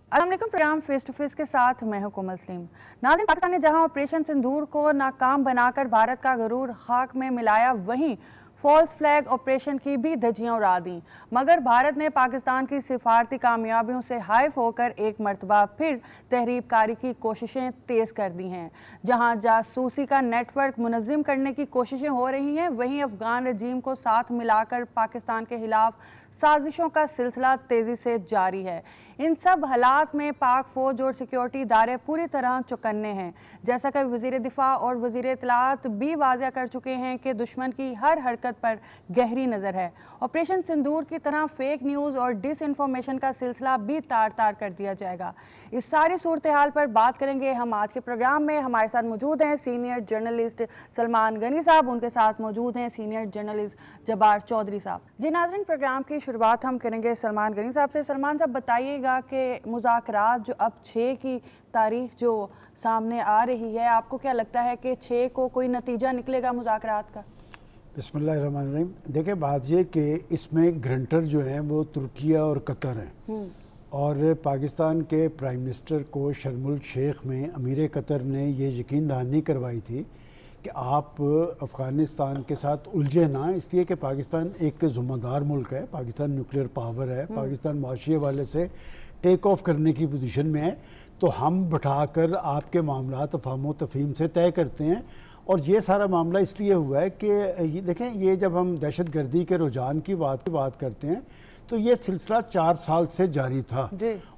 अस्सलाम वालेकुम। Programme face to face के साथ मैं हूं कोमल सलीम। नाज़रीन, पाकिस्तान ने जहां ऑपरेशन सिंदूर को नाकाम बनाकर भारत का गरूर खाक में मिलाया, वहीं फॉल्स फ्लैग ऑपरेशन की भी धज्जियां उड़ा दी। मगर भारत ने पाकिस्तान की सिफारती कामयाबियों से हाइफ होकर एक मरतबा फिर तहरीबकारी की कोशिशें तेज़ कर दी हैं। जहां जासूसी का नेटवर्क मुनज़्ज़म करने की कोशिशें हो रही हैं, वहीं अफगान रजीम को साथ मिलाकर पाकिस्तान के खिलाफ साजिशों का सिलसिला तेज़ी से जारी है। इन सब हालात में पाक फ़ौज और सिक्योरिटी इदारे पूरी तरह चौकन्ने हैं। जैसा कि वज़ीर दिफा और वज़ीर इत्तलात भी वाज़ेह कर चुके हैं कि दुश्मन की हर हरकत पर गहरी नज़र है। ऑपरेशन सिंदूर की तरह फेक न्यूज़ और डिस इन्फॉर्मेशन का सिलसिला भी तार तार कर दिया जाएगा। इस सारी सूरत हाल पर बात करेंगे हम आज के प्रोग्राम में। हमारे साथ मौजूद हैं सीनियर जर्नलिस्ट सलमान गनी साहब, उनके साथ मौजूद हैं सीनियर जर्नलिस्ट जब्बार चौधरी साहब। जी नाज़रीन, प्रोग्राम की शुरुआत हम करेंगे सलमान गनी साहब से। सलमान साहब, बताइएगा कि मुज़ाकरात जो अब 6 की तारीख जो सामने आ रही है, आपको क्या लगता है कि 6 को कोई नतीजा निकलेगा मुज़ाकरात का? बिस्मिल्लाहिर्रहमानिर्रहीम। देखिए, बात ये कि इसमें ग्रंटर जो हैं वो तुर्किया और कतर हैं, और पाकिस्तान के प्राइम मिनिस्टर को शर्मुल शेख में अमीर कतर ने ये यकीन दहानी करवाई थी कि आप अफ़गानिस्तान के साथ उलझे ना, इसलिए कि पाकिस्तान एक ज़िम्मेदार मुल्क है, पाकिस्तान न्यूक्लियर पावर है, पाकिस्तान मुआशी वाले से टेक ऑफ करने की पोजीशन में है, तो हम बैठाकर आपके मामलात अफ़हाम तफ़हीम से तय करते हैं। और ये सारा मामला इसलिए हुआ है कि ये देखें, ये जब हम दहशत गर्दी के रुझान की बात करते हैं तो ये सिलसिला 4 साल से जारी था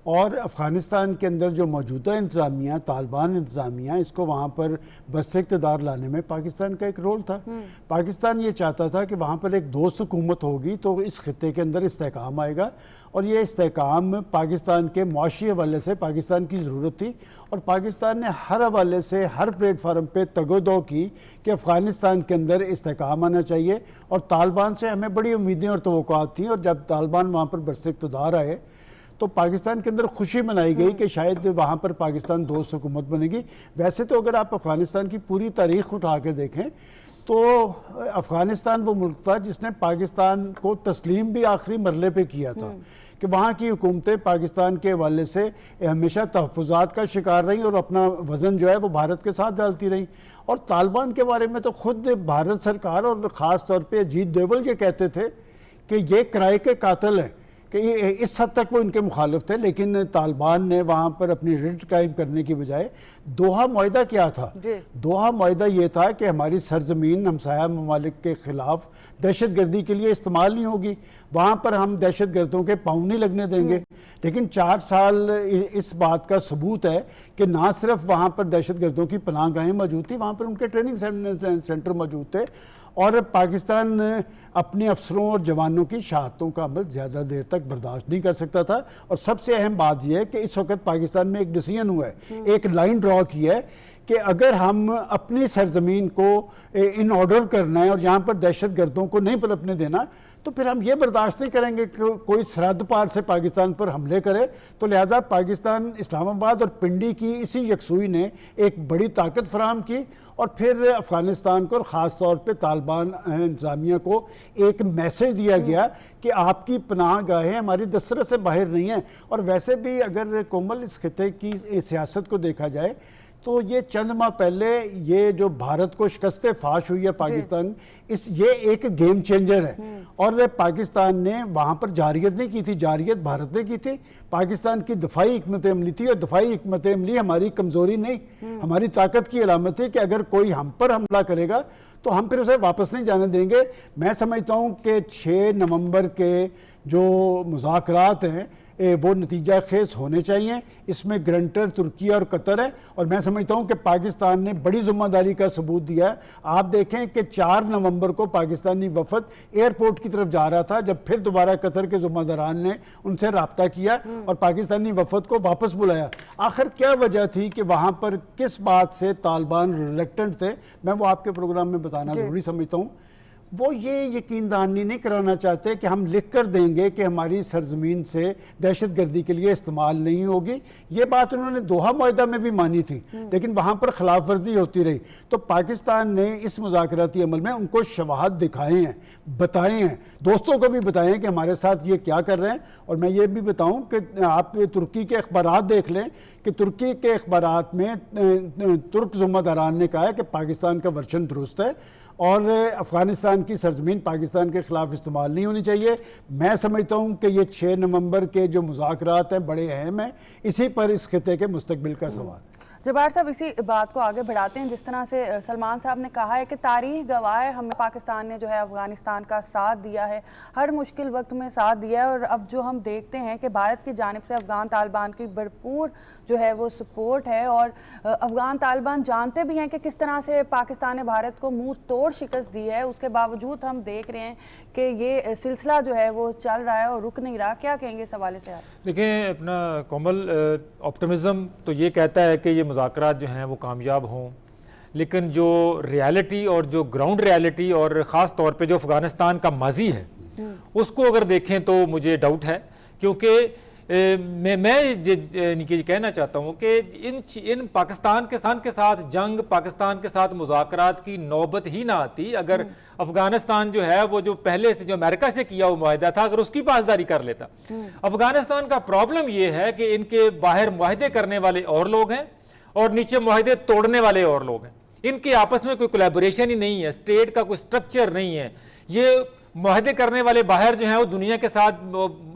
और अफ़गानिस्तान के अंदर जो मौजूदा इंतज़ामिया, तालिबान इंतज़ामिया, इसको वहाँ पर बस इक़्तिदार लाने में पाकिस्तान का एक रोल था। पाकिस्तान ये चाहता था कि वहाँ पर एक दोस्त हुकूमत होगी तो इस खित्ते के अंदर इस्तेहकाम आएगा, और ये इस्तेहकाम पाकिस्तान के मुआशी हवाले से पाकिस्तान की ज़रूरत थी। और पाकिस्तान ने हर हवाले से हर प्लेटफार्म पर तगोदो की कि अफ़गानिस्तान के अंदर इस्तेहकाम आना चाहिए, और तालिबान से हमें बड़ी उम्मीदें और तवक्कुआत थी। और जब तालिबान वहाँ पर बरसे इक़्तिदार आए तो पाकिस्तान के अंदर खुशी मनाई गई कि शायद वहाँ पर पाकिस्तान दोस्त हुकूमत बनेगी। वैसे तो अगर आप अफ़गानिस्तान की पूरी तारीख़ उठा के देखें तो अफ़गानिस्तान वो मुल्क था जिसने पाकिस्तान को तस्लीम भी आखिरी मरले पे किया था कि वहाँ की हुकूमतें पाकिस्तान के हवाले से हमेशा तहफ़्फ़ुज़ात का शिकार रहीं और अपना वज़न जो है वो भारत के साथ डालती रहीं। और तालिबान के बारे में तो ख़ुद भारत सरकार और ख़ास तौर पर अजीत डोभाल ये कहते थे कि ये किराए के कातिल हैं, कि इस हद तक वो इनके मुखालिफ थे। लेकिन तालिबान ने वहाँ पर अपनी रिट कायम करने की बजाय दोहा मुआहिदा क्या था? दोहा मुआहिदा ये था कि हमारी सरजमीन हमसाया ममालिक के ख़िलाफ़ दहशत गर्दी के लिए इस्तेमाल नहीं होगी, वहाँ पर हम दहशत गर्दों के पाँव नहीं लगने देंगे। लेकिन 4 साल इस बात का सबूत है कि ना सिर्फ वहाँ पर दहशत गर्दों की पनाहगाहें मौजूद थी, वहाँ पर उनके ट्रेनिंग सेंटर मौजूद थे, और पाकिस्तान अपने अफसरों और जवानों की शहादतों का अमल ज़्यादा देर तक बर्दाश्त नहीं कर सकता था। और सबसे अहम बात यह है कि इस वक्त पाकिस्तान में एक डिसीजन हुआ है, एक लाइन ड्रॉ की है कि अगर हम अपनी सरजमीन को इन ऑर्डर करना है और यहाँ पर दहशत गर्दों को नहीं पनपने देना, तो फिर हम ये बर्दाश्त नहीं करेंगे कि कोई सरहद पार से पाकिस्तान पर हमले करे। तो लिहाजा पाकिस्तान, इस्लामाबाद और पिंडी की इसी यकसुई ने एक बड़ी ताकत फराहम की, और फिर अफ़गानिस्तान को और ख़ास तौर पे तालिबान इंतज़ामिया को एक मैसेज दिया गया कि आपकी पनाह गाहें हमारी दस्तरस से बाहर नहीं हैं। और वैसे भी अगर कोमल इस खित्ते की सियासत को देखा जाए तो ये चंद माह पहले ये जो भारत को शिकस्त फाश हुई है पाकिस्तान, ये एक गेम चेंजर है। और पाकिस्तान ने वहाँ पर जारियत नहीं की थी, जारियत भारत ने की थी। पाकिस्तान की दफाई हिकमत अमली थी, और दफाई हिकमत अमली हमारी कमज़ोरी नहीं, हमारी ताकत की अलामत थी कि अगर कोई हम पर हमला करेगा तो हम फिर उसे वापस नहीं जाने देंगे। मैं समझता हूँ कि 6 नवंबर के जो मुज़ाकरात हैं वो नतीजा खेज होने चाहिए। इसमें ग्रंटर तुर्किया और कतर है, और मैं समझता हूँ कि पाकिस्तान ने बड़ी जिम्मेदारी का सबूत दिया है। आप देखें कि 4 नवंबर को पाकिस्तानी वफद एयरपोर्ट की तरफ जा रहा था, जब फिर दोबारा कतर के जिम्मेदारान ने उनसे रब्ता किया और पाकिस्तानी वफद को वापस बुलाया। आखिर क्या वजह थी कि वहाँ पर किस बात से तालिबान रिलेक्टेंट थे, मैं वो आपके प्रोग्राम में बताना ज़रूरी समझता हूँ। वो ये यकीन दहानी नहीं कराना चाहते कि हम लिख कर देंगे कि हमारी सरजमीन से दहशतगर्दी के लिए इस्तेमाल नहीं होगी। ये बात उन्होंने दोहा मुआहदा में भी मानी थी, लेकिन वहाँ पर खिलाफ वर्जी होती रही। तो पाकिस्तान ने इस मुज़ाकराती अमल में उनको शवाहद दिखाए हैं, बताए हैं, दोस्तों को भी बताए हैं कि हमारे साथ ये क्या कर रहे हैं। और मैं ये भी बताऊँ कि आप तुर्की के अखबारात देख लें कि तुर्की के अखबारात में तुर्क ज़िम्मेदारान ने कहा है कि पाकिस्तान का वर्जन दुरुस्त है और अफ़गानिस्तान की सरजमीन पाकिस्तान के ख़िलाफ़ इस्तेमाल नहीं होनी चाहिए। मैं समझता हूँ कि ये 6 नवंबर के जो मुज़ाकरात हैं बड़े अहम हैं, इसी पर इस खिते के मुस्तकबिल का सवाल। जब्बार साहब, इसी बात को आगे बढ़ाते हैं। जिस तरह से सलमान साहब ने कहा है कि तारीख गवाह है, हमें पाकिस्तान ने जो है अफ़गानिस्तान का साथ दिया है, हर मुश्किल वक्त में साथ दिया है। और अब जो हम देखते हैं कि भारत की जानिब से अफ़गान तालिबान की भरपूर जो है वो सपोर्ट है, और अफ़गान तालिबान जानते भी हैं कि किस तरह से पाकिस्तान ने भारत को मुंह तोड़ शिकस्त दी है। उसके बावजूद हम देख रहे हैं कि ये सिलसिला जो है वो चल रहा है और रुक नहीं रहा। क्या कहेंगे इस हवाले से आप? देखिए, अपना कोमल ऑप्टिमिज़म तो ये कहता है कि ये मुज़ाकरात जो हैं वो कामयाब हों, लेकिन जो रियलिटी और जो ग्राउंड रियलिटी और ख़ास तौर पे जो अफ़गानिस्तान का माजी है उसको अगर देखें तो मुझे डाउट है। क्योंकि मैं ये कहना चाहता हूँ कि इन पाकिस्तान के साथ जंग, पाकिस्तान के साथ मुज़ाकरात की नौबत ही ना आती अगर अफगानिस्तान जो है वो जो पहले से जो अमेरिका से किया हुआ मुआहदा था अगर उसकी पासदारी कर लेता। अफगानिस्तान का प्रॉब्लम ये है कि इनके बाहर मुआहदे करने वाले और लोग हैं और नीचे मुआहदे तोड़ने वाले और लोग हैं। इनके आपस में कोई कोलैबोरेशन ही नहीं है, स्टेट का कोई स्ट्रक्चर नहीं है। ये मुआहदे करने वाले बाहर जो हैं वो दुनिया के साथ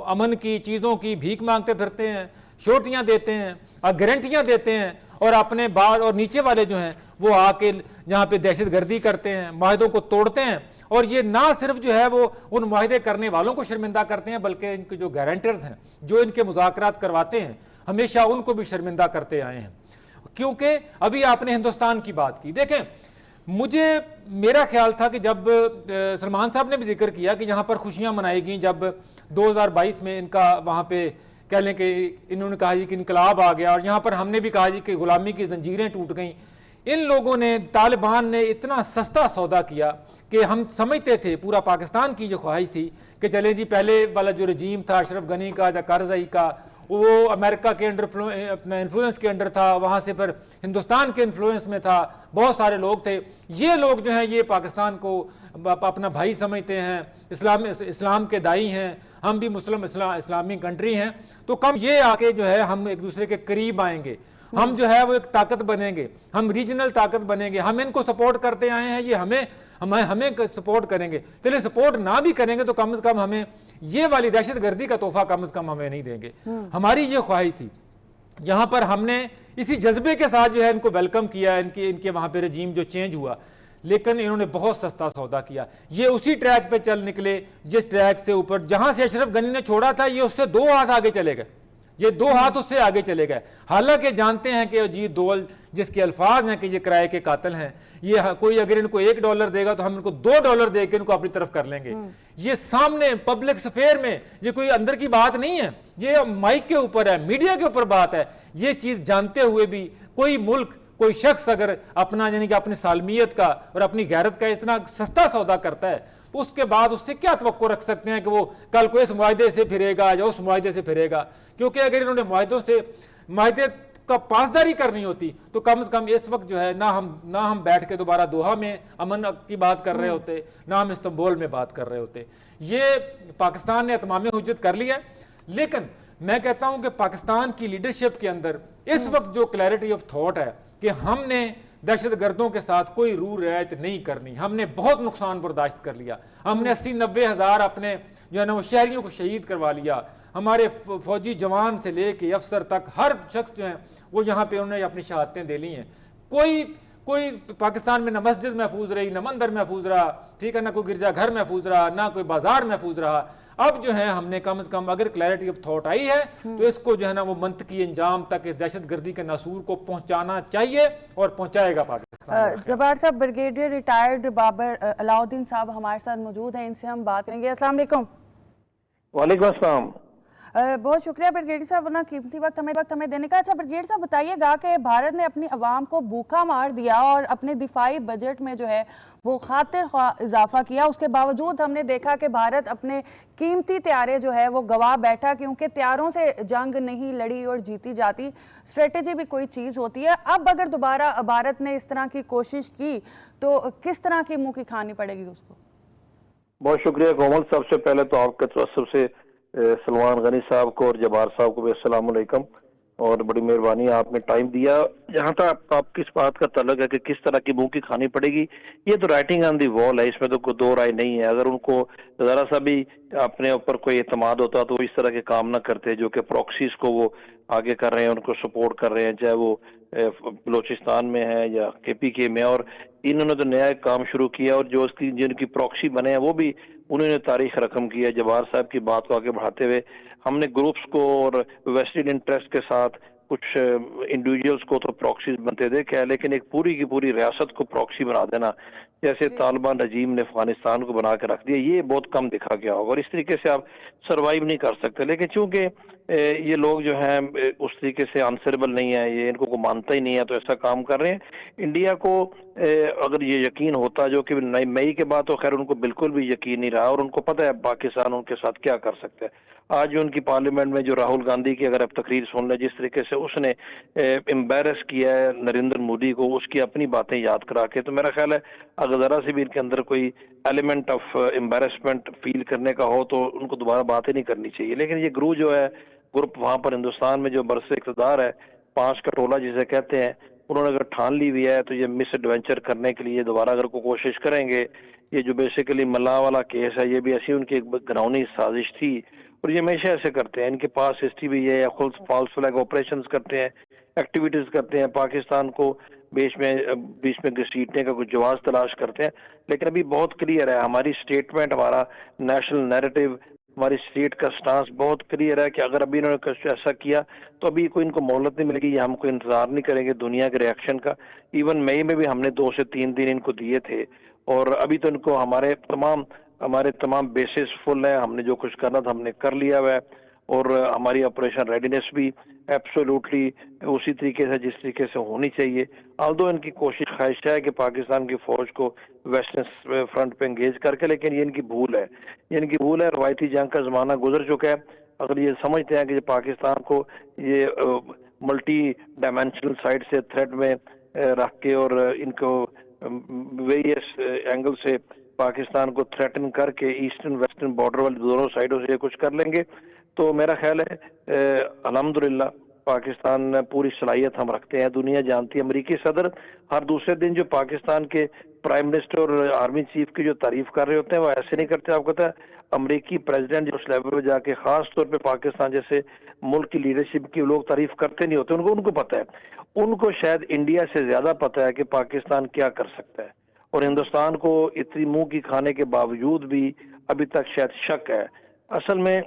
अमन की चीज़ों की भीख मांगते फिरते हैं, श्योरिटियाँ देते हैं और गारंटियाँ देते हैं, और अपने बाहर और नीचे वाले जो हैं वो आके जहाँ पे दहशतगर्दी करते हैं, मुआहदों को तोड़ते हैं। और ये ना सिर्फ जो है वो उन मुआहदे करने वालों को शर्मिंदा करते हैं बल्कि इनके जो गारंटर्स हैं, जो इनके मुज़ाकरात करवाते हैं, हमेशा उनको भी शर्मिंदा करते आए हैं। क्योंकि अभी आपने हिंदुस्तान की बात की, देखें मेरा ख्याल था कि जब सलमान साहब ने भी जिक्र किया कि यहाँ पर खुशियाँ मनाई गई जब 2022 में इनका वहाँ पे कह लें कि इन्होंने कहा जी कि इनकलाब आ गया, और यहाँ पर हमने भी कहा जी कि गुलामी की जंजीरें टूट गईं। इन लोगों ने, तालिबान ने इतना सस्ता सौदा किया कि हम समझते थे, पूरा पाकिस्तान की जो ख्वाहिश थी कि चले जी पहले वाला जो रजीम था अशरफ गनी का या कारज़ई का, वो अमेरिका के अंडर अपना इन्फ्लुएंस के अंडर था, वहाँ से फिर हिंदुस्तान के इन्फ्लुएंस में था, बहुत सारे लोग थे। ये लोग जो हैं ये पाकिस्तान को अपना भाई समझते हैं, इस्लाम के दाई हैं, हम भी मुस्लिम इस्लामी कंट्री हैं, तो कम ये आके जो है हम एक दूसरे के करीब आएंगे, हम जो है वो एक ताकत बनेंगे, हम रीजनल ताकत बनेंगे, हम इनको सपोर्ट करते आए हैं, ये हमें सपोर्ट करेंगे। चलिए सपोर्ट ना भी करेंगे तो कम से कम हमें ये वाली दहशतगर्दी का तोहफा कम से कम हमें नहीं देंगे। हमारी ये ख्वाहिश थी। यहाँ पर हमने इसी जज्बे के साथ जो है इनको वेलकम किया, इनके वहाँ पे रजीम जो चेंज हुआ, लेकिन इन्होंने बहुत सस्ता सौदा किया। ये उसी ट्रैक पे चल निकले जिस ट्रैक से ऊपर जहाँ से अशरफ गनी ने छोड़ा था, ये उससे 2 हाथ आगे चले गए, ये 2 हाथ उससे आगे चले गए। हालांकि जानते हैं कि अजीत दोवल जिसके अल्फाज हैं कि ये किराए के कातिल हैं, ये कोई अगर इनको $1 देगा तो हम इनको $2 दे के इनको अपनी तरफ कर लेंगे। ये सामने पब्लिक स्फेयर में, ये कोई अंदर की बात नहीं है, ये माइक के ऊपर है, मीडिया के ऊपर बात है। ये चीज जानते हुए भी कोई मुल्क, कोई शख्स अगर अपना यानी कि अपनी सालमियत का और अपनी गैरत का इतना सस्ता सौदा करता है तो उसके बाद उससे क्या तवक्को रख सकते हैं कि वो कल को इस मुआहदे से फिरेगा या उस मुआहदे से फिरेगा। क्योंकि अगर इन्होंने मुआहदे का पासदारी करनी होती तो कम से कम इस वक्त जो है ना हम बैठ के दोबारा दोहा में अमन की बात कर रहे होते, ना हम इस्तांबुल में बात कर रहे होते। ये पाकिस्तान ने इत्माम हुज्जत कर लिया। लेकिन मैं कहता हूं कि पाकिस्तान की लीडरशिप के अंदर इस वक्त जो क्लैरिटी ऑफ थॉट है कि हमने दहशतगर्दों के साथ कोई रू रियायत नहीं करनी, हमने बहुत नुकसान बर्दाश्त कर लिया, हमने 80-90 हज़ार अपने जो है ना वो शहरियों को शहीद करवा लिया, हमारे फौजी जवान से लेके अफसर तक हर शख्स जो है वो यहाँ पे उन्होंने अपनी शहादतें दे ली हैं। कोई पाकिस्तान में ना मस्जिद महफूज रही, ना मंदिर महफूज रहा, ठीक है, ना कोई गिरजाघर महफूज रहा, ना कोई बाजार महफूज रहा। अब जो है हमने कम से कम अगर क्लैरिटी ऑफ थॉट आई है तो इसको जो है ना वो मंतकी अंजाम तक इस दहशतगर्दी के नासूर को पहुंचाना चाहिए और पहुंचाएगा पाकिस्तान। जब्बार साहब, ब्रिगेडियर रिटायर्ड बाबर अलाउद्दीन साहब हमारे साथ मौजूद हैं, इनसे हम बात करेंगे। अस्सलाम वालेकुम। वालेकुम अस्सलाम। बहुत शुक्रिया ब्रिगेडियर साहब अपना कीमती वक्त हमें देने का। अच्छा ब्रिगेडियर साहब बताइएगा कि भारत ने अपनी आवाम को भूखा मार दिया और अपने दिफाई बजट में जो है वो खातिर ख्वाह इजाफा किया, उसके बावजूद हमने देखा कि भारत अपने कीमती त्यारे जो है वो गवा बैठा, क्योंकि त्यारों से जंग नहीं लड़ी और जीती जाती, स्ट्रेटेजी भी कोई चीज़ होती है। अब अगर दोबारा भारत ने इस तरह की कोशिश की तो किस तरह की मुंह की खानी पड़ेगी उसको? बहुत शुक्रिया कोमल। सबसे पहले तो आपके तरफ से सलमान गनी साहब को और जब्बार साहब को भी अस्सलाम वालेकुम, और बड़ी मेहरबानी आपने टाइम दिया। जहाँ तक आपकी इस बात का तल्लुक है कि किस तरह की मुंह की खानी पड़ेगी, ये तो राइटिंग ऑन दी वॉल है, इसमें तो कोई दो राय नहीं है। अगर उनको जरा सा भी अपने ऊपर कोई एतमाद होता तो इस तरह के काम ना करते जो कि प्रॉक्सीज को वो आगे कर रहे हैं, उनको सपोर्ट कर रहे हैं, चाहे वो बलोचिस्तान में है या KPK में। और इन्होंने तो नया एक काम शुरू किया और जो उसकी जिनकी प्रॉक्सी बने हैं वो भी उन्होंने तारीख रकम की है। जवाहर साहब की बात को आगे बढ़ाते हुए हमने ग्रुप्स को और वेस्टेड इंटरेस्ट के साथ कुछ इंडिविजुअल्स को तो प्रॉक्सीज बनते देखे हैं, लेकिन एक पूरी की पूरी रियासत को प्रॉक्सी बना देना जैसे तालिबान रजीम ने अफगानिस्तान को बना के रख दिया, ये बहुत कम देखा गया होगा और इस तरीके से आप सरवाइव नहीं कर सकते। लेकिन चूंकि ये लोग जो हैं उस तरीके से आंसरेबल नहीं है, ये इनको को मानता ही नहीं है, तो ऐसा काम कर रहे हैं। इंडिया को अगर ये यकीन होता, जो कि मई के बाद तो खैर उनको बिल्कुल भी यकीन नहीं रहा और उनको पता है पाकिस्तान उनके साथ क्या कर सकता है। आज जो उनकी पार्लियामेंट में जो राहुल गांधी की अगर आप तकरीर सुन लें, जिस तरीके से उसने एम्बेरस किया है नरेंद्र मोदी को, उसकी अपनी बातें याद करा के, तो मेरा ख्याल है अगर जरा से भी इनके अंदर कोई एलिमेंट ऑफ एम्बेरसमेंट फील करने का हो तो उनको दोबारा बातें नहीं करनी चाहिए। लेकिन ये ग्रुप वहां पर हिंदुस्तान में जो बरसे इक़्तिदार है, 5 का टोला जिसे कहते हैं, उन्होंने अगर ठान ली हुई है तो ये मिस एडवेंचर करने के लिए दोबारा अगर कोई कोशिश करेंगे। ये जो बेसिकली मल्ला वाला केस है, ये भी ऐसी उनकी एक घिनौनी साजिश थी और ये हमेशा ऐसे करते हैं। इनके पास हिस्ट्री भी है, फॉल्स फ्लैग ऑपरेशंस करते हैं, एक्टिविटीज करते हैं, पाकिस्तान को बीच में घसीटने का कुछ जवाब तलाश करते हैं। लेकिन अभी बहुत क्लियर है हमारी स्टेटमेंट, हमारा नेशनल नैरेटिव, हमारी स्टेट का स्टांस बहुत क्लियर है कि अगर अभी इन्होंने कुछ ऐसा किया तो अभी कोई इनको मोहलत नहीं मिलेगी, या हम कोई इंतजार नहीं करेंगे दुनिया के रिएक्शन का। इवन मई में भी हमने 2 से 3 दिन इनको दिए थे और अभी तो इनको हमारे तमाम बेसिस फुल है। हमने जो कुछ करना था हमने कर लिया हुआ है और हमारी ऑपरेशन रेडीनेस भी एब्सोल्युटली उसी तरीके से जिस तरीके से होनी चाहिए। आल्दो इनकी कोशिश ख्वाहिश है कि पाकिस्तान की फौज को वेस्टर्न फ्रंट पे एंगेज करके, लेकिन ये इनकी भूल है, रवायती जंग का जमाना गुजर चुका है। अगर ये समझते हैं कि पाकिस्तान को ये मल्टी डायमेंशनल साइड से थ्रेट में रख के और इनको वेरियस एंगल से पाकिस्तान को थ्रेटन करके ईस्टर्न वेस्टर्न बॉर्डर वाली दोनों साइडों से कुछ कर लेंगे, तो मेरा ख्याल है अल्हम्दुलिल्लाह पाकिस्तान पूरी सलाहियत हम रखते हैं, दुनिया जानती है। अमेरिकी सदर हर दूसरे दिन जो पाकिस्तान के प्राइम मिनिस्टर और आर्मी चीफ की जो तारीफ कर रहे होते हैं वो ऐसे नहीं करते। आपको पता है अमेरिकी प्रेसिडेंट जो उस लेवल पर जाके खास तौर पे पाकिस्तान जैसे मुल्क की लीडरशिप की लोग तारीफ करते नहीं होते। उनको पता है, उनको शायद इंडिया से ज्यादा पता है कि पाकिस्तान क्या कर सकता है और हिंदुस्तान को इतनी मुंह की खाने के बावजूद भी अभी तक शायद शक है। असल में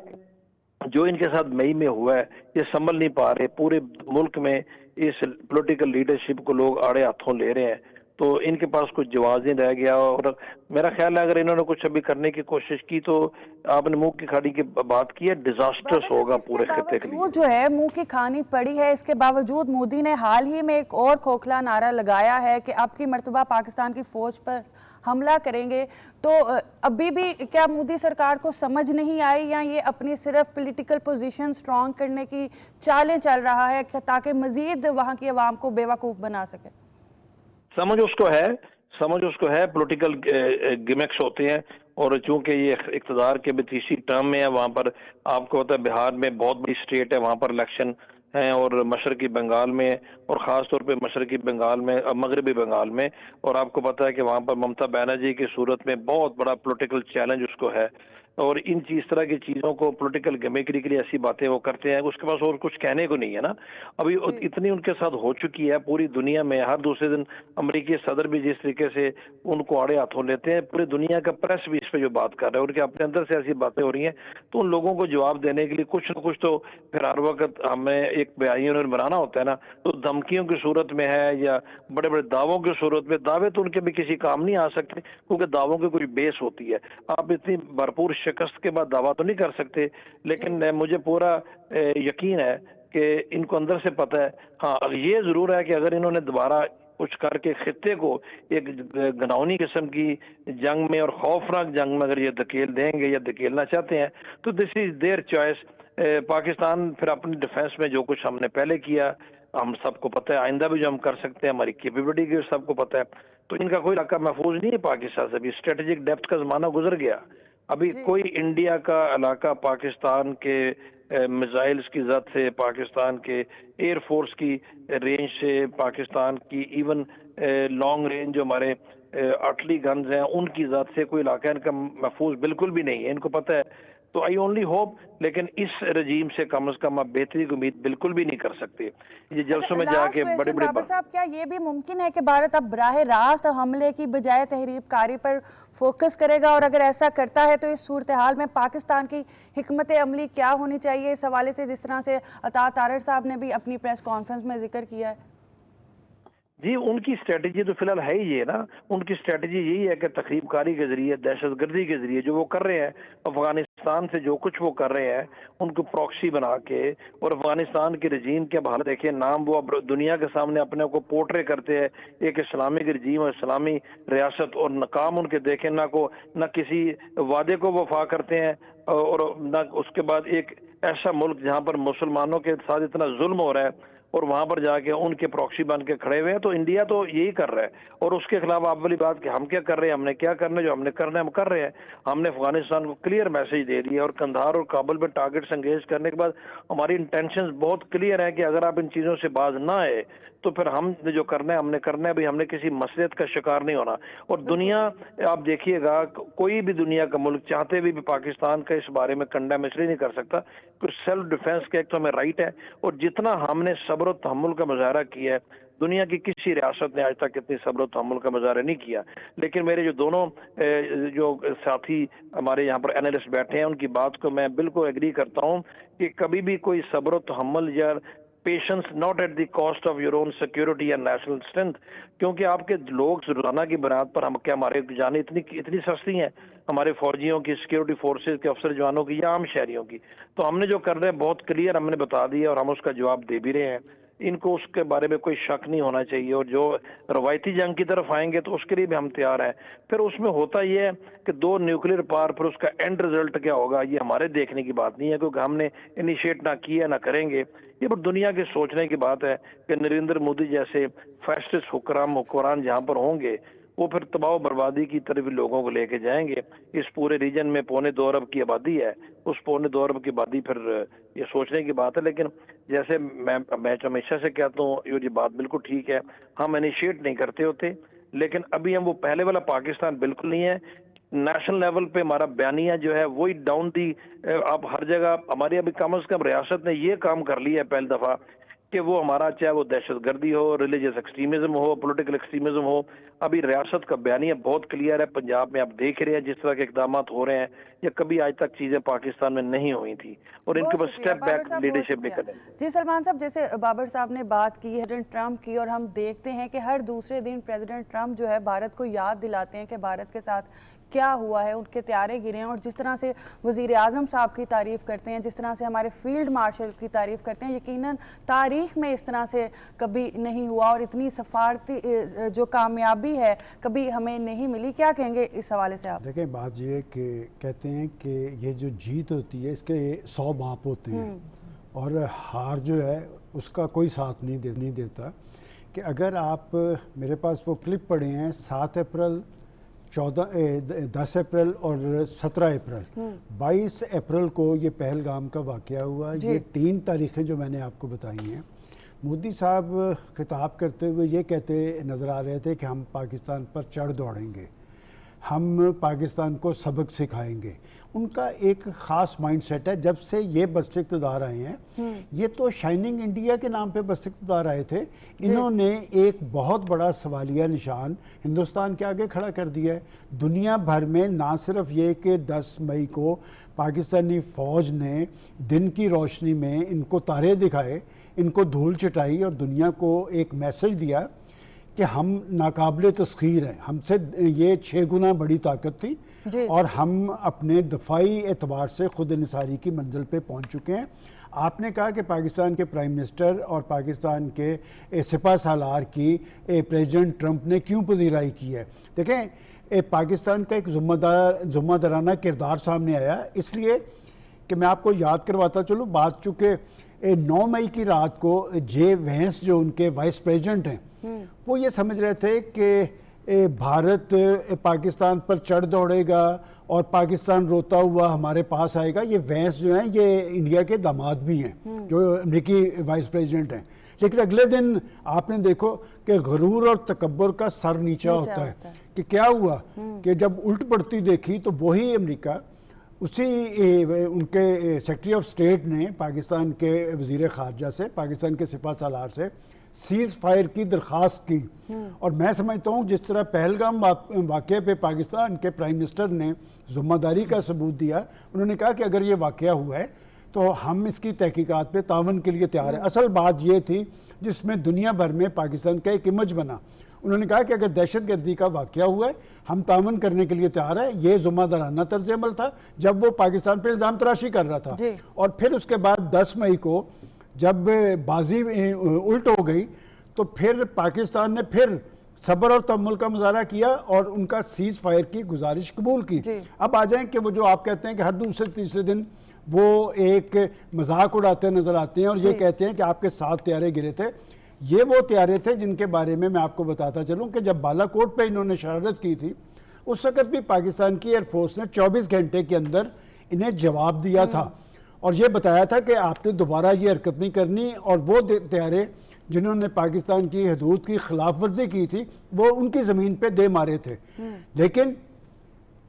जो इनके साथ मई में हुआ है ये संभल नहीं पा रहे, पूरे मुल्क में इस पॉलिटिकल लीडरशिप को लोग आड़े हाथों ले रहे हैं, तो इनके पास कुछ जवाब नहीं रह गया। और मेरा ख्याल है अगर इन्होंने कुछ अभी करने की कोशिश की तो आपने मुंह की खाड़ी की बात की है, डिजास्टर्स होगा पूरे खित्ते के लिए। जो है मुंह की खानी पड़ी है, इसके बावजूद मोदी ने हाल ही में एक और खोखला नारा लगाया है कि अब की मर्तबा पाकिस्तान की फौज पर हमला करेंगे। तो अभी भी क्या मोदी सरकार को समझ नहीं आई या ये अपनी सिर्फ पॉलिटिकल पोजीशन स्ट्रॉन्ग करने की चालें चल रहा है ताकि मजीद वहां की आवाम को बेवकूफ़ बना सके? समझ उसको है, पॉलिटिकल गिमिक्स होते हैं और चूंकि ये इख्तिदार के भी तीसरी टर्म में है, वहाँ पर आपको पता है बिहार में बहुत बड़ी स्टेट है, वहाँ पर इलेक्शन हैं और मशरकी बंगाल में और ख़ास तौर पे मशरकी बंगाल में, मगरबी बंगाल में, और आपको पता है कि वहाँ पर ममता बनर्जी की सूरत में बहुत बड़ा पॉलिटिकल चैलेंज उसको है और इस तरह की चीज़ों को पॉलिटिकल गिमिक्री के लिए ऐसी बातें वो करते हैं, उसके पास और कुछ कहने को नहीं है ना। अभी इतनी उनके साथ हो चुकी है पूरी दुनिया में, हर दूसरे दिन अमेरिकी सदर भी जिस तरीके से उनको आड़े हाथों लेते हैं, पूरी दुनिया का प्रेस भी इस बेस पे जो बात कर रहे हैं, उनके अपने अंदर से ऐसी बातें हो रही हैं, तो उन लोगों को जवाब देने के लिए कुछ न कुछ तो फिर हर वक्त हमें एक बयानी उन्हें बनाना होता है ना। तो धमकियों की सूरत में है या बड़े बड़े दावों की सूरत में, दावे तो उनके भी किसी काम नहीं आ सकते क्योंकि दावों की कोई बेस होती है। आप इतनी भरपूर शिकस्त के बाद दावा तो नहीं कर सकते, लेकिन मुझे पूरा यकीन है कि इनको अंदर से पता है। हाँ, ये जरूर है कि अगर इन्होंने दोबारा कुछ करके खित्ते को एक घिनौनी किस्म की जंग में और खौफनाक जंग में अगर ये धकेल देंगे या धकेलना चाहते हैं, तो this is their choice. Pakistan फिर अपनी डिफेंस में जो कुछ हमने पहले किया, हम सबको पता है, आइंदा भी जो हम कर सकते हैं, हमारी कैपेबिलिटी की सबको पता है। तो इनका कोई इलाका महफूज नहीं है पाकिस्तान से। अभी स्ट्रेटेजिक डेप्थ का जमाना गुजर गया। अभी कोई इंडिया का इलाका पाकिस्तान के मिसाइल्स की जद से, पाकिस्तान के एयरफोर्स की रेंज से, पाकिस्तान की इवन लॉन्ग रेंज जो हमारे आर्टिलरी गन्स हैं उनकी जद से कोई इलाका इनका महफूज बिल्कुल भी नहीं है, इनको पता है। तो आई ओनली होप, लेकिन इस रजीम से कम आप बेहतरी की उम्मीद बिल्कुल भी नहीं कर सकते। ये जलसों में जाके बड़े बड़े बाबर साहब, क्या ये भी मुमकिन है कि भारत अब बराह रास्त हमले की बजाय तहरीबकारी पर फोकस करेगा, और अगर ऐसा करता है तो इस सूरत हाल में पाकिस्तान की हिकमत अमली क्या होनी चाहिए इस हवाले से, जिस तरह से अता तारड़ साहब ने भी अपनी प्रेस कॉन्फ्रेंस में जिक्र किया है? जी, उनकी स्ट्रेटजी तो फिलहाल है ही ये ना। उनकी स्ट्रेटजी यही है कि तखरीबकारी के जरिए, दहशतगर्दी के जरिए जो वो कर रहे हैं, अफगानिस्तान से जो कुछ वो कर रहे हैं उनको प्रॉक्सी बना के, और अफगानिस्तान के रजीम के अब हाल देखिए, नाम वो अब दुनिया के सामने अपने को पोर्ट्रे करते हैं एक इस्लामिक रजीम और इस्लामी रियासत, और नाकाम उनके देखे ना किसी वादे को वफा करते हैं, और ना उसके बाद एक ऐसा मुल्क जहाँ पर मुसलमानों के साथ इतना जुल्म हो रहा है और वहां पर जाके उनके प्रॉक्सी बन के खड़े हुए हैं। तो इंडिया तो यही कर रहा है, और उसके खिलाफ आप वाली बात कि हम क्या कर रहे हैं, हमने क्या करना है, जो हमने करना है हम कर रहे हैं। हमने अफगानिस्तान को क्लियर मैसेज दे दिया, और कंधार और काबुल में टारगेट्स एंगेज करने के बाद हमारी इंटेंशंस बहुत क्लियर है कि अगर आप इन चीजों से बाज ना आए तो फिर हम जो करना है हमने करना है। भाई, हमने किसी मसलियत का शिकार नहीं होना। और दुनिया, आप देखिएगा, कोई भी दुनिया का मुल्क चाहते भी पाकिस्तान का इस बारे में कंडेम इसलिए नहीं कर सकता कि सेल्फ डिफेंस का एक तो हमें राइट है, और जितना हमने सब्र और तहम्मुल का मुजाहरा किया है, दुनिया की किसी रियासत ने आज तक इतनी सब्र और तहम्मुल का मुजाहरा नहीं किया। लेकिन मेरे जो दोनों जो साथी हमारे यहाँ पर एनालिस्ट बैठे हैं, उनकी बात को मैं बिल्कुल एग्री करता हूँ कि कभी भी कोई सब्र और तहम्मुल या patience not at the cost of your own security and national strength, क्योंकि आपके लोग रोजाना की बुनियाद पर, हम क्या हमारे जाने इतनी सस्ती हैं हमारे फौजियों की, सिक्योरिटी फोर्सेज के अफसर जवानों की या आम शहरियों की। तो हमने जो कर रहे हैं बहुत क्लियर हमने बता दिया, और हम उसका जवाब दे भी रहे हैं। इनको उसके बारे में कोई शक नहीं होना चाहिए, और जो रवायती जंग की तरफ आएंगे तो उसके लिए भी हम तैयार हैं। फिर उसमें होता यह है कि 2 न्यूक्लियर पावर, फिर उसका एंड रिजल्ट क्या होगा ये हमारे देखने की बात नहीं है, क्योंकि हमने इनिशिएट ना किया ना करेंगे। ये पर दुनिया के सोचने की बात है कि नरेंद्र मोदी जैसे फैसिस्ट हुक्मरान जहाँ पर होंगे, वो फिर तबाह बर्बादी की तरफ लोगों को लेके जाएंगे। इस पूरे रीजन में 2.25 अरब की आबादी है, उस 2.25 अरब की आबादी फिर ये सोचने की बात है। लेकिन जैसे मैं हमेशा से कहता हूँ, ये बात बिल्कुल ठीक है, हम इनिशिएट नहीं करते होते, लेकिन अभी हम वो पहले वाला पाकिस्तान बिल्कुल नहीं है। नेशनल लेवल पे हमारा बयानिया जो है वही डाउन दी, आप हर जगह हमारी अभी कम से कम रियासत ने ये काम कर लिया है पहली दफा कि वो हमारा, चाहे वो दहशतगर्दी हो, रिलीजियस एक्सट्रीमिज्म हो, पॉलिटिकल एक्सट्रीमिज्म हो, अभी रियासत का बयानिया बहुत क्लियर है। पंजाब में आप देख रहे हैं जिस तरह के इकदाम हो रहे हैं, या कभी आज तक चीजें पाकिस्तान में नहीं हुई थी, और इनके ऊपर स्टेप बैक लीडरशिप भी करें। जी सलमान साहब, जैसे बाबर साहब ने बात की प्रेसिडेंट ट्रंप की, और हम देखते हैं कि हर दूसरे दिन प्रेसिडेंट ट्रंप जो है भारत को याद दिलाते हैं कि भारत के साथ क्या हुआ है, उनके त्यारे गिरे हैं, और जिस तरह से वज़ीर आज़म साहब की तारीफ़ करते हैं, जिस तरह से हमारे फील्ड मार्शल की तारीफ़ करते हैं, यकीनन तारीख़ में इस तरह से कभी नहीं हुआ, और इतनी सफारती जो कामयाबी है कभी हमें नहीं मिली। क्या कहेंगे इस हवाले से आप? देखें, बात ये कि कहते हैं कि ये जो जीत होती है इसके 100 बाप होते हैं, और हार जो है उसका कोई साथ नहीं देता। कि अगर आप, मेरे पास वो क्लिप पड़े हैं 7 अप्रैल, 10 अप्रैल और 17 अप्रैल, 22 अप्रैल को ये पहलगाम का वाक़या हुआ। ये 3 तारीखें जो मैंने आपको बताई हैं। मोदी साहब खिताब करते हुए ये कहते नज़र आ रहे थे कि हम पाकिस्तान पर चढ़ दौड़ेंगे, हम पाकिस्तान को सबक सिखाएंगे। उनका एक ख़ास माइंडसेट है। जब से ये बरसत इक़्तिदार आए हैं, ये तो शाइनिंग इंडिया के नाम पे बरसत इक़्तिदार आए थे, इन्होंने एक बहुत बड़ा सवालिया निशान हिंदुस्तान के आगे खड़ा कर दिया है। दुनिया भर में ना सिर्फ ये कि 10 मई को पाकिस्तानी फ़ौज ने दिन की रोशनी में इनको तारे दिखाए, इनको धूल चटाई और दुनिया को एक मैसेज दिया कि हम नाकाबिले तस्खीर हैं, हमसे ये 6 गुना बड़ी ताकत थी और हम अपने दफाई एतबार से खुद निसारी की मंजिल पे पहुंच चुके हैं। आपने कहा कि पाकिस्तान के प्राइम मिनिस्टर और पाकिस्तान के सिपा सालार की प्रेसिडेंट ट्रंप ने क्यों पजीराई की है। देखें, पाकिस्तान का एक ज़िम्मेदाराना किरदार सामने आया, इसलिए कि मैं आपको याद करवाता चलूँ बात, चूँकि 9 मई की रात को जे वेंस जो उनके वाइस प्रेसिडेंट हैं, वो ये समझ रहे थे कि भारत पाकिस्तान पर चढ़ दौड़ेगा और पाकिस्तान रोता हुआ हमारे पास आएगा। ये वेंस जो हैं ये इंडिया के दामाद भी हैं, जो अमेरिकी वाइस प्रेसिडेंट हैं। लेकिन अगले दिन आपने देखो कि गरूर और तकब्बुर का सर नीचा होता है कि क्या हुआ कि जब उल्ट पड़ती देखी तो वही अमेरिका, उसी उनके सेक्रेटरी ऑफ स्टेट ने पाकिस्तान के वज़ीर ख़ारजा से, पाकिस्तान के सिपा सालार से सीज़ फायर की दरख्वास्त की। और मैं समझता हूँ जिस तरह पहलगाम वाक़े पे पाकिस्तान के प्राइम मिनिस्टर ने ज़िम्मेदारी का सबूत दिया, उन्होंने कहा कि अगर ये वाक़या हुआ है तो हम इसकी तहकीकात पे तावन के लिए तैयार है। असल बात ये थी जिसमें दुनिया भर में पाकिस्तान का एक इमेज बना। उन्होंने कहा कि अगर दहशतगर्दी का वाक़या हुआ है हम तावन करने के लिए तैयार है। ये ज़िम्मेदाराना तर्ज़ अमल था जब वो पाकिस्तान पर इल्ज़ाम तराशी कर रहा था। और फिर उसके बाद 10 मई को जब बाजी उल्ट हो गई तो फिर पाकिस्तान ने फिर सब्र और तहम्मुल का मुजाहरा किया और उनका सीज़ फायर की गुजारिश कबूल की। अब आ जाएं कि वो जो आप कहते हैं कि हर दूसरे तीसरे दिन वो एक मजाक उड़ाते नज़र आते हैं और ये कहते हैं कि आपके 7 तैयारे गिरे थे। ये वो तैयारे थे जिनके बारे में मैं आपको बताता चलूँ कि जब बालाकोट पे इन्होंने शरारत की थी उस वक़्त भी पाकिस्तान की एयरफोर्स ने 24 घंटे के अंदर इन्हें जवाब दिया था और ये बताया था कि आपने दोबारा ये हरकत नहीं करनी। और वो तैयारे जिन्होंने पाकिस्तान की हदूद की खिलाफ वर्जी की थी वो उनकी ज़मीन पे दे मारे थे, लेकिन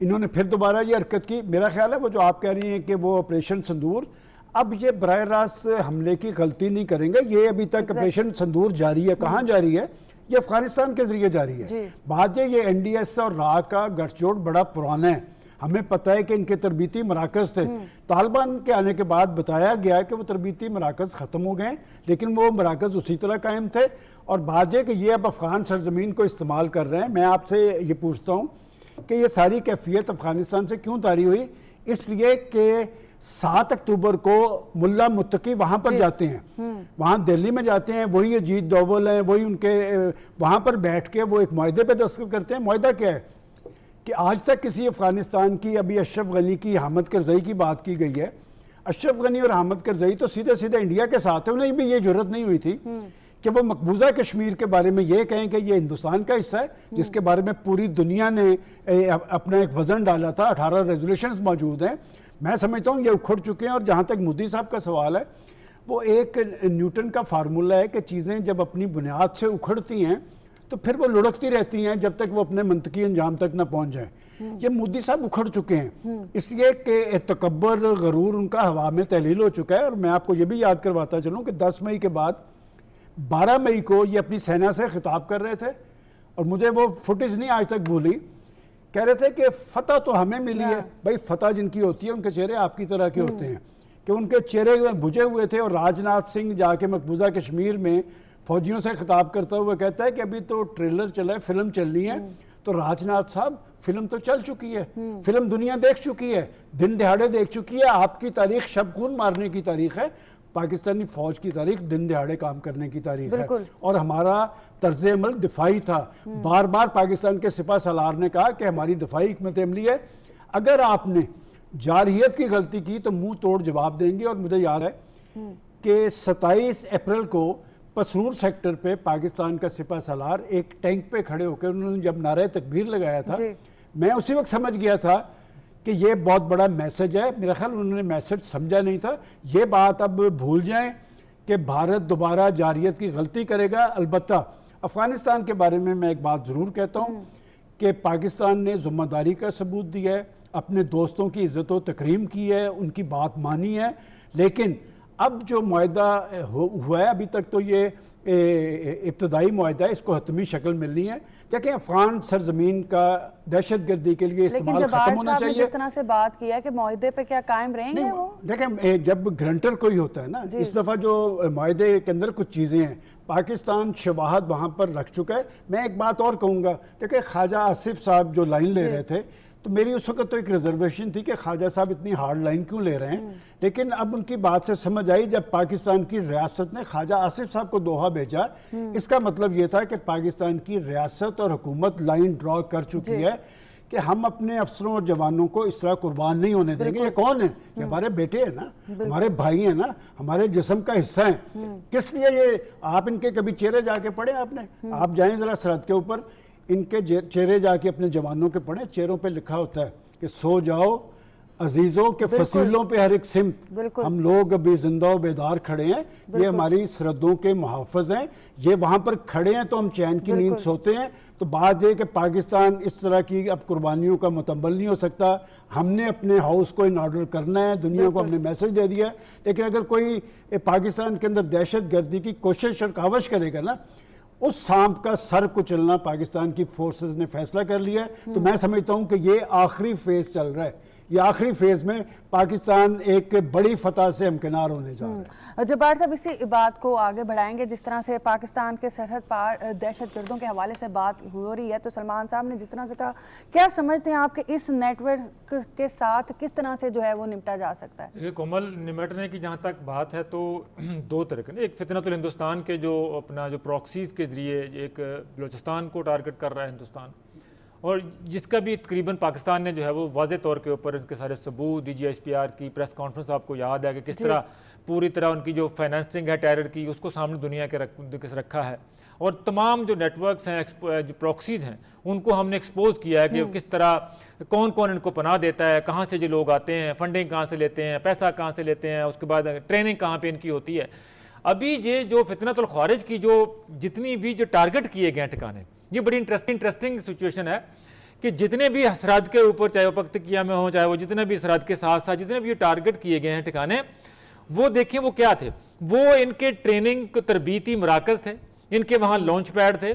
इन्होंने फिर दोबारा ये हरकत की। मेरा ख्याल है वो जो आप कह रही हैं कि वो ऑपरेशन संदूर, अब ये बराह रास्त हमले की गलती नहीं करेंगे। ये अभी तक ऑपरेशन संदूर जारी है। कहाँ जारी है? ये अफगानिस्तान के जरिए जारी है। बात ये NDS और रा का गठजोड़ बड़ा पुराना है। हमें पता है कि इनके तरबीती मराकज़ थे। तालिबान के आने के बाद बताया गया कि वो तरबीती मराकज़ ख़त्म हो गए, लेकिन वो मराकज़ उसी तरह कायम थे। और बात यह कि ये अब अफ़गान सरजमीन को इस्तेमाल कर रहे हैं। मैं आपसे ये पूछता हूँ कि ये सारी कैफियत अफ़गानिस्तान से क्यों तारी हुई? इसलिए कि 7 अक्टूबर को मुल्ला मुत्तकी वहाँ पर जाते हैं, वहाँ दिल्ली में जाते हैं, वही अजीत डोवल हैं, वही उनके वहाँ पर बैठ के वो एक मुआहदे पे दस्तखत करते हैं। मुआहदा क्या है कि आज तक किसी अफ़गानिस्तान की, अभी अशरफ गनी की हामिद करज़ई की बात की गई है, अशरफ गनी और हामिद करज़ई तो सीधे सीधे इंडिया के साथ है, उन्हें भी ये जरूरत नहीं हुई थी कि वो मकबूजा कश्मीर के बारे में ये कहें कि ये हिंदुस्तान का हिस्सा है, जिसके बारे में पूरी दुनिया ने अपना एक वज़न डाला था। 18 रेजोल्यूशंस मौजूद हैं। मैं समझता हूँ ये उखड़ चुके हैं। और जहाँ तक मोदी साहब का सवाल है, वो एक न्यूटन का फार्मूला है कि चीज़ें जब अपनी बुनियाद से उखड़ती हैं तो फिर वो लुढ़कती रहती हैं जब तक वो अपने मंतकी अंजाम तक ना पहुँच जाएँ। ये मोदी साहब उखड़ चुके हैं, इसलिए कि तकब्बर गरूर उनका हवा में तहलील हो चुका है। और मैं आपको ये भी याद करवाता चलूँ कि 10 मई के बाद 12 मई को ये अपनी सेना से खिताब कर रहे थे और मुझे वो फुटेज नहीं आज तक भूली। कह रहे थे कि फतह तो हमें मिली है। भाई फतह जिनकी होती है उनके चेहरे आपकी तरह के होते हैं कि उनके चेहरे बुझे हुए थे। और राजनाथ सिंह जाके मकबूजा कश्मीर में फौजियों से खिताब करता हुआ कहता है कि अभी तो ट्रेलर चला है, फिल्म चल रही है। तो राजनाथ साहब, फिल्म तो चल चुकी है, फिल्म दुनिया देख चुकी है, दिन दिहाड़े देख चुकी है। आपकी तारीख शब खून मारने की तारीख है, पाकिस्तानी फौज की तारीख दिन दिहाड़े काम करने की तारीख है। और हमारा तर्ज अमल दिफाई था। बार बार पाकिस्तान के सिपा सालार ने कहा कि हमारी दिफाई हिकमत अमली है, अगर आपने जारहियत की गलती की तो मुंह तोड़ जवाब देंगे। और मुझे याद है कि 27 अप्रैल को पसरूर सेक्टर पे पाकिस्तान का सिपा सालार एक टैंक पे खड़े होकर उन्होंने जब नारे तकबीर लगाया था, मैं उसी वक्त समझ गया था कि ये बहुत बड़ा मैसेज है। मेरा ख्याल उन्होंने मैसेज समझा नहीं था। ये बात अब भूल जाएं कि भारत दोबारा जारहियत की गलती करेगा। अलबत्ता अफ़गानिस्तान के बारे में मैं एक बात ज़रूर कहता हूँ कि पाकिस्तान ने ज़िम्मेदारी का सबूत दिया है, अपने दोस्तों की इज़्ज़त व तकरीम की है, उनकी बात मानी है। लेकिन अब जो मुआहदा हुआ है, अभी तक तो ये इब्तदाई मुआहदा है, इसको हतमी शक्ल मिलनी है। देखिए अफगान सरजमीन का दहशत गर्दी के लिए लेकिन इस्तेमाल खत्म होना चाहिए। जिस तरह से बात की है कि मुआहदे पे क्या कायम रहेंगे वो? देखें जब ग्रंटर कोई होता है ना, इस दफ़ा जो मुआहदे के अंदर कुछ चीज़ें हैं, पाकिस्तान शवाहद वहाँ पर रख चुका है। मैं एक बात और कहूँगा, देखिए ख्वाजा आसिफ साहब जो लाइन ले रहे थे, तो मेरी उस वक्त तो एक रिजर्वेशन थी कि ख्वाजा साहब इतनी हार्ड लाइन क्यों ले रहे हैं, लेकिन अब उनकी बात से समझ आई जब पाकिस्तान की रियासत ने ख्वाजा आसिफ साहब को दोहा भेजा। इसका मतलब ये था कि पाकिस्तान की रियासत और हुकूमत लाइन ड्रॉ कर चुकी है कि हम अपने अफसरों और जवानों को इस तरह कुर्बान नहीं होने देंगे। ये कौन है? ये हमारे बेटे हैं ना, हमारे भाई हैं ना, हमारे जिस्म का हिस्सा हैं। किस लिए ये आप इनके कभी चेहरे जाके पढ़े आपने? आप जाएं जरा सरहद के ऊपर, इनके चेहरे जाके अपने जवानों के पढ़े, चेहरों पे लिखा होता है कि सो जाओ अजीजों के फसीलों पे हर एक सिमत, हम लोग अभी जिंदा व बेदार खड़े हैं, ये हमारी सरहदों के मुहाफ़िज़ हैं, ये वहाँ पर खड़े हैं तो हम चैन की नींद सोते हैं। तो बात यह कि पाकिस्तान इस तरह की अब कुर्बानियों का मुतम्मल नहीं हो सकता। हमने अपने हाउस को इन ऑर्डर करना है, दुनिया को हमने मैसेज दे दिया है। लेकिन अगर कोई पाकिस्तान के अंदर दहशत गर्दी की कोशिश और कावश करेगा ना, उस सांप का सर कुचलना पाकिस्तान की फोर्सेस ने फैसला कर लिया है। तो मैं समझता हूं कि ये आखिरी फेज चल रहा है। ये आखिरी फेज में पाकिस्तान एक बड़ी फतह से हमकिनार होने जा रहा है। जब्बार साहब, इसी बात को आगे बढ़ाएंगे। जिस तरह से पाकिस्तान के सरहद पार दहशतगर्दों के हवाले से बात हो रही है, तो सलमान साहब ने जिस तरह से कहा, क्या समझते हैं आपके इस नेटवर्क के साथ किस तरह से जो है वो निपटा जा सकता है? ये कोमल, निपटने की जहाँ तक बात है तो दो तरह के, एक फितनतुल हिंदुस्तान के जो अपना जो प्रॉक्सीज के जरिए एक बलूचिस्तान को टारगेट कर रहा है हिंदुस्तान, और जिसका भी तकरीबन पाकिस्तान ने जो है वो वाज़े तौर के ऊपर उनके सारे सबूत, DGSPR की प्रेस कॉन्फ्रेंस आपको याद है कि किस तरह पूरी तरह उनकी जो फाइनेंसिंग है टेरर की, उसको सामने दुनिया के रखा है। और तमाम जो नेटवर्क्स हैं, जो प्रॉक्सीज हैं, उनको हमने एक्सपोज किया है कि किस तरह कौन कौन इनको पनाह देता है, कहाँ से जो लोग आते हैं, फंडिंग कहाँ से लेते हैं, पैसा कहाँ से लेते हैं, उसके बाद ट्रेनिंग कहाँ पर इनकी होती है। अभी ये जो फितनतुल ख़ारिज की जो जितनी भी जो टारगेट किए गए ठिकाने, ये बड़ी इंटरेस्टिंग सिचुएशन है कि जितने भी सरहद के ऊपर, चाहे वो पख्तकिया में हो, चाहे वो जितने भी सरहद के साथ साथ जितने भी टारगेट किए गए हैं ठिकाने, वो देखें वो क्या थे। वो इनके ट्रेनिंग तरबीती मराकज़ थे, इनके वहाँ लॉन्च पैड थे,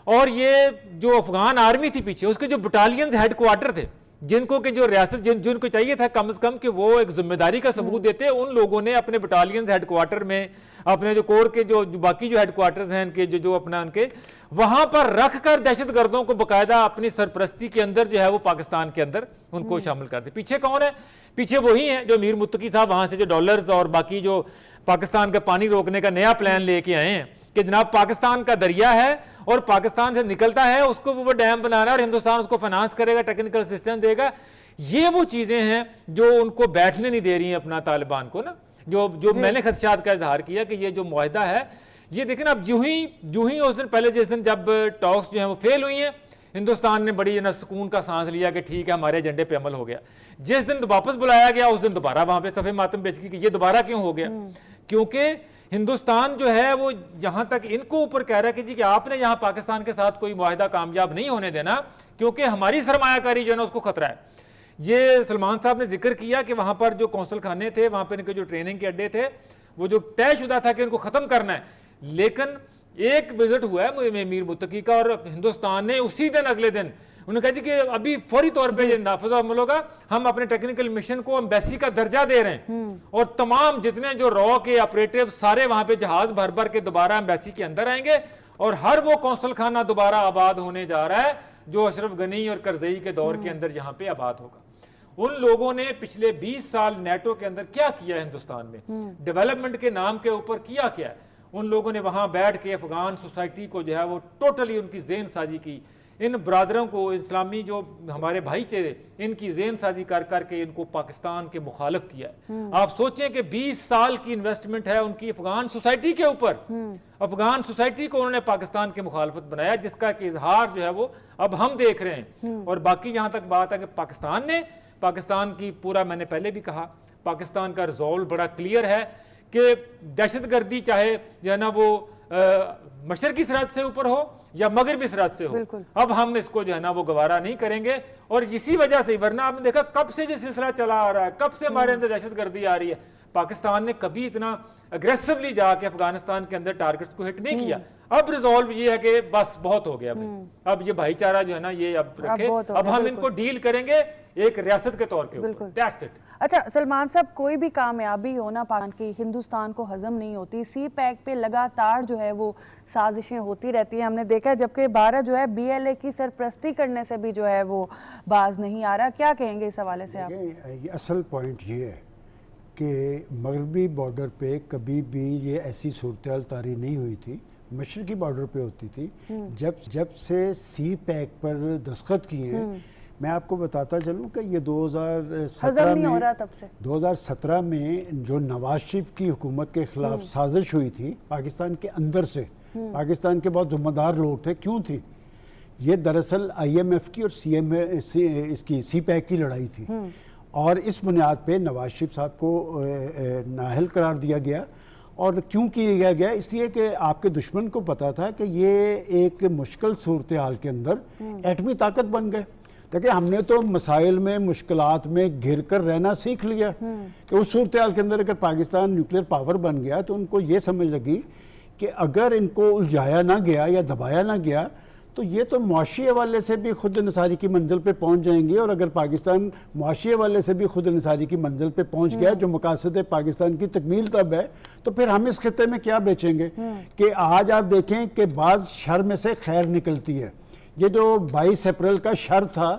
और ये जो अफगान आर्मी थी पीछे, उसके जो बटालियंस हेड क्वार्टर थे, जिनको कि जो रियासत जिनको चाहिए था कम से कम कि वो एक जिम्मेदारी का सबूत देते, उन लोगों ने अपने बटालियंस हेड क्वार्टर में, अपने जो कोर के जो बाकी जो हेड क्वार्टर्स हैं इनके जो अपना उनके वहां पर रख कर दहशतगर्दों को बाकायदा अपनी सरपरस्ती के अंदर जो है वो पाकिस्तान के अंदर उनको शामिल करते। पीछे कौन है? पीछे वही है जो मीर मुत्तकी साहब वहां से जो डॉलर्स और बाकी जो पाकिस्तान का पानी रोकने का नया प्लान लेके आए हैं कि जनाब पाकिस्तान का दरिया है और पाकिस्तान से निकलता है, उसको वो डैम बनाना है और हिंदुस्तान उसको फाइनेंस करेगा, टेक्निकल असिस्टेंस देगा। ये वो चीजें हैं जो उनको बैठने नहीं दे रही हैं अपना तालिबान को ना, जो मैंने खदशात का इजहार किया कि ये जो मुआहदा है, ये देखें अब जो ही उस दिन पहले जिस दिन जब टॉक्स जो हैं वो फेल हुई हैं, हिंदुस्तान ने बड़ी ना सुकून का सांस लिया कि ठीक है हमारे एजेंडे पे अमल हो गया। जिस दिन वापस बुलाया गया उस दिन दोबारा वहां पे सफ़े मातम पेश की कि ये दोबारा क्यों हो गया, क्योंकि हिंदुस्तान जो है वो जहां तक इनको ऊपर कह रहा है कि जी कि आपने यहाँ पाकिस्तान के साथ कोई मुआहदा कामयाब नहीं होने देना, क्योंकि हमारी सरमायाकारी जो है ना उसको खतरा है। ये सलमान साहब ने जिक्र किया कि वहां पर जो कौंसल खाने थे, वहां पर इनके जो ट्रेनिंग के अड्डे थे, वो जो तयशुदा था कि इनको खत्म करना है, लेकिन एक विजिट हुआ है मीर मुत्तकी का और हिंदुस्तान ने उसी दिन अगले दिन उन्होंने कहा कि अभी फौरी तौर पे ये नाफिज अमल होगा, हम अपने टेक्निकल मिशन को एम्बेसी का दर्जा दे रहे हैं और तमाम जितने जो रॉ के ऑपरेटिव सारे वहां पे जहाज भर भर के दोबारा एम्बेसी के अंदर आएंगे और हर वो कौंसल खाना दोबारा आबाद होने जा रहा है जो अशरफ गनी और करजई के दौर के अंदर यहाँ पे आबाद होगा। उन लोगों ने पिछले 20 साल नेटो के अंदर क्या किया है हिंदुस्तान में, डेवलपमेंट के नाम के ऊपर किया क्या है। उन लोगों ने वहां बैठ के अफगान सोसाइटी को जो है वो टोटली उनकी जेन साजी की, इन ब्रादरों को, इस्लामी जो हमारे भाई थे, इनकी जेन साजी कर करके इनको पाकिस्तान के मुखालिफ किया है। आप सोचें कि 20 साल की इन्वेस्टमेंट है उनकी अफगान सोसाइटी के ऊपर, अफगान सोसाइटी को उन्होंने पाकिस्तान के मुखालफत बनाया, जिसका कि इजहार जो है वो अब हम देख रहे हैं। और बाकी जहां तक बात है कि पाकिस्तान की पूरा, मैंने पहले भी कहा, पाकिस्तान का रिजॉल्व बड़ा क्लियर है कि दहशतगर्दी चाहे जो है ना वो मशरकी सरहद से ऊपर हो या मगरबी सरहद से हो, बिल्कुल। अब हम इसको जो है ना वो गवारा नहीं करेंगे। और इसी वजह से, वरना आपने देखा कब से ये सिलसिला चला आ रहा है, कब से हमारे अंदर दहशतगर्दी आ रही है। पाकिस्तान ने कभी इतना अग्रेसिवली जाके अफगानिस्तान के अंदर टारगेट्स को हिट नहीं किया। अब रिजॉल्व ये है कि बस बहुत हो गया भाई, अब ये भाईचारा जो है ना ये अब रखे, बहुत हो अब गया, हम बिल्कुल। इनको डील करेंगे एक रियासत के तौर के ऊपर। That's it. अच्छा सलमान साहब, कोई भी कामयाबी हो ना पाकिस्तान की, हिंदुस्तान को हजम नहीं होती। सी पैक पे लगातार जो है वो साजिशें होती रहती हैं, हमने देखा है, जबकि भारत जो है BLA की सरपरस्ती करने से भी जो है वो बाज नहीं आ रहा। क्या कहेंगे इस हवाले से आप? ये असल पॉइंट ये है कि मगरबी बॉर्डर पे कभी भी ये ऐसी सूरत तारी नहीं हुई थी, मशरकी बॉर्डर पे होती थी। जब से सी पैक पर दस्तखत किए हैं, मैं आपको बताता चलूं कि ये 2017 नहीं हो में रहा तब से। 2017 में जो नवाज शरीफ की हुकूमत के खिलाफ साजिश हुई थी पाकिस्तान के अंदर से, पाकिस्तान के बहुत जिम्मेदार लोग थे, क्यों थी ये? दरअसल IMF की और इसकी सी पैक की लड़ाई थी, और इस बुनियाद पे नवाज शरीफ साहब को नाअहल करार दिया गया। और क्यों किया गया? इसलिए कि आपके दुश्मन को पता था कि ये एक मुश्किल सूरत हाल के अंदर एटमी ताकत बन गए। देखिए, हमने तो मसाइल में, मुश्किलात में घिर कर रहना सीख लिया कि उस सूरत हाल के अंदर अगर पाकिस्तान न्यूक्लियर पावर बन गया तो उनको ये समझ लगी कि अगर इनको उलझाया ना गया या दबाया ना गया तो ये तो मुआशी हवाले से भी खुद इंसारी की मंजिल पे पहुंच जाएंगे। और अगर पाकिस्तान मुआशी हवाले से भी खुद इंसारी की मंजिल पे पहुंच गया, जो मकासद पाकिस्तान की तकमील तब है, तो फिर हम इस खिते में क्या बेचेंगे? कि आज आप देखें कि बाज़ शर में से खैर निकलती है। ये जो 22 अप्रैल का शर था,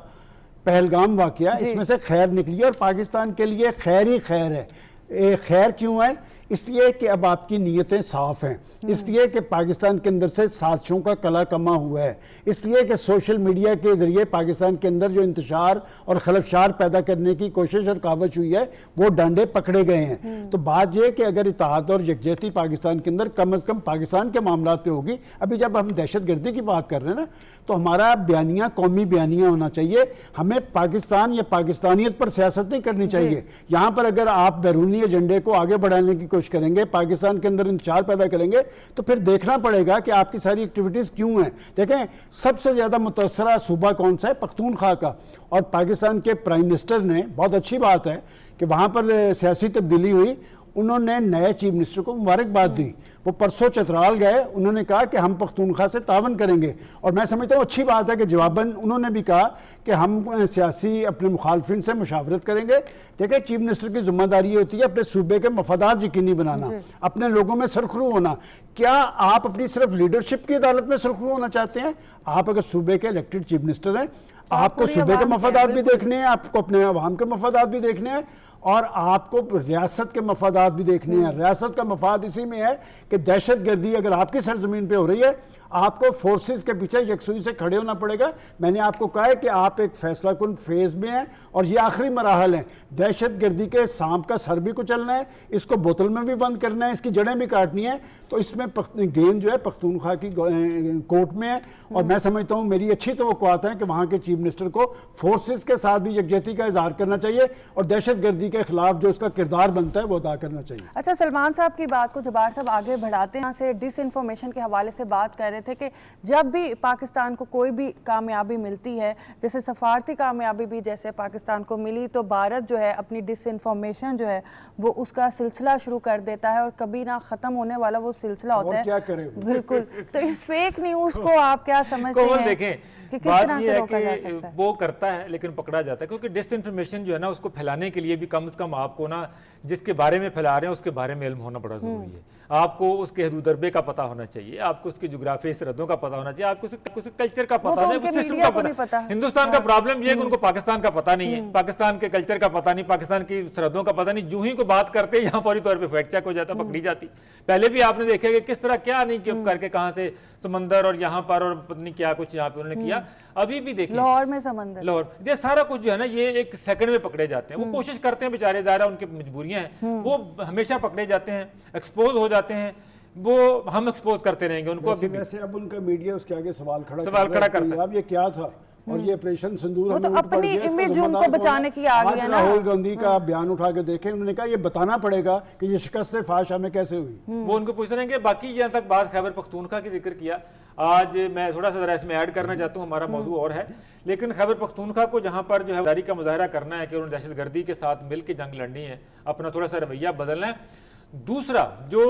पहलगाम वाक़या, इसमें से खैर निकली और पाकिस्तान के लिए खैर ही खैर है। खैर क्यों है? इसलिए कि अब आपकी नीयतें साफ हैं, इसलिए कि पाकिस्तान के अंदर से साजिशों का कला कमा हुआ है, इसलिए कि सोशल मीडिया के ज़रिए पाकिस्तान के अंदर जो इंतशार और खलफशार पैदा करने की कोशिश और कावश हुई है वो डांडे पकड़े गए हैं। तो बात यह कि अगर इत्तेहाद और यकजहती पाकिस्तान के अंदर कम अज़ कम पाकिस्तान के मामला पे होगी। अभी जब हम दहशतगर्दी की बात कर रहे हैं ना, तो हमारा बयानिया कौमी बयानिया होना चाहिए। हमें पाकिस्तान या पाकिस्तानियत पर सियासत नहीं करनी चाहिए। यहाँ पर अगर आप बैरूनी एजेंडे को आगे बढ़ाने की कोशिश करेंगे, पाकिस्तान के अंदर इंतशार पैदा करेंगे, तो फिर देखना पड़ेगा कि आपकी सारी एक्टिविटीज़ क्यों हैं। देखें, सबसे ज़्यादा मुतासरा सूबा कौन सा है? पख्तूनख्वा का। और पाकिस्तान के प्राइम मिनिस्टर ने, बहुत अच्छी बात है कि वहाँ पर सियासी तब्दीली हुई, उन्होंने नए चीफ मिनिस्टर को मुबारकबाद दी। वो परसों चतराल गए, उन्होंने कहा कि हम पख्तूनख्वा से तावन करेंगे। और मैं समझता हूँ अच्छी बात है कि जवाबन उन्होंने भी कहा कि हम सियासी अपने मुखालफिन से मुशावरत करेंगे। देखिए, चीफ मिनिस्टर की जिम्मेदारी होती है अपने सूबे के मफादात यकीनी बनाना, अपने लोगों में सरखरू होना। क्या आप अपनी सिर्फ लीडरशिप की अदालत में सरखरू होना चाहते हैं? आप अगर सूबे के इलेक्टेड चीफ मिनिस्टर हैं, आपको सूबे के मफादात भी देखने हैं, आपको अपने अवाम के मफादात भी देखने हैं, और आपको रियासत के मफादात भी देखने हैं। रियासत का मफाद इसी में है कि दहशतगर्दी अगर आपकी सरजमीन पे हो रही है, आपको फोर्सेस के पीछे यकसुई से खड़े होना पड़ेगा। मैंने आपको कहा है कि आप एक फैसला कुन फेज में हैं और ये आखिरी मराहल है। दहशतगर्दी के सांप का सर भी कुचलना है, इसको बोतल में भी बंद करना है, इसकी जड़ें भी काटनी है। तो इसमें गेंद जो है पख्तूनख्वा की कोर्ट में है। और मैं समझता हूँ, मेरी अच्छी तवक्कुआत है कि वहाँ के चीफ मिनिस्टर को फोर्सेस के साथ भी यकजहती का इजहार करना चाहिए और दहशतगर्दी के खिलाफ जो उसका किरदार बनता है वो अदा करना चाहिए। अच्छा, सलमान साहब की बात को जबार साहब आगे बढ़ाते हैं। यहाँ से डिसइंफॉर्मेशन के हवाले से बात कर रहे थे कि जब भी पाकिस्तान को कोई भी कामयाबी मिलती है, जैसे सफारती कामयाबी भी जैसे पाकिस्तान को मिली, तो भारत जो है अपनी डिसइंफॉर्मेशन जो है वो उसका सिलसिला शुरू कर देता है और कभी ना ख़त्म होने वाला वो सिलसिला होता है। क्या करें? बिल्कुल। तो इस फेक न्यूज़ को आप क्या समझते हैं? देखें, कि किस तरह से रोका जा कि सकता है? वो करता है लेकिन पकड़ा जाता है, क्योंकि डिसइंफॉर्मेशन जो है ना उसको फैलाने के लिए भी कम से कम आपको ना जिसके बारे में फैला रहे हैं उसके बारे में इल्म होना बड़ा जरूरी है। आपको उसके हदूदरबे का पता होना चाहिए, आपको उसकी जुग्राफी सरहदों का पता होना चाहिए, आपको उसके कल्चर का पता है, सिस्टम का पता। हिंदुस्तान का प्रॉब्लम ये है कि उनको पाकिस्तान का पता नहीं है, पाकिस्तान के कल्चर का पता नहीं, पाकिस्तान की सरहदों का पता नहीं। जूं ही को बात करते यहाँ फौरी तौर पर फैक्ट चेक हो जाता, पकड़ी जाती। पहले भी आपने देखा कि किस तरह क्या नहीं करके कहाँ से समंदर और यहाँ पर और पत्नी क्या कुछ यहाँ पे उन्होंने किया। अभी भी देखिए लाहौर में समंदर, लाहौर, ये सारा कुछ जो है ना ये एक सेकंड में पकड़े जाते हैं। वो कोशिश करते हैं बेचारे, ज़ाहिर उनकी मजबूरियां हैं, वो हमेशा पकड़े जाते हैं, एक्सपोज हो जाते हैं। वो हम एक्सपोज करते रहेंगे उनको। वैसे अब उनका मीडिया उसके आगे सवाल खड़ा करता है। अब ये क्या था? और ये ऑपरेशन सिंदूर वो तो हमें ऊट पड़ अपनी गया, इसका इमेज जिम्मेदार उनको कौन है? बचाने की आ गई है आज ना। राहुल गांधी का बयान उठा के देखें, उन्होंने कहा ये बताना पड़ेगा कि ये शिकस्त फाश हमें कैसे हुई। वो उनको पूछ रहे हैं कि बाकी जहाँ तक बात खैबर पख्तूनख्वा की जिक्र किया, आज मैं थोड़ा सा जरा इसमें ऐड करना चाहता हूँ, हमारा मौजू और है, लेकिन खैबर पख्तूनख्वा को जहाँ पर जो है दारी का मुजाहरा करना है कि उन्होंने दहशतगर्दी के साथ मिल के जंग लड़नी है, अपना थोड़ा सा रवैया बदलना है। दूसरा जो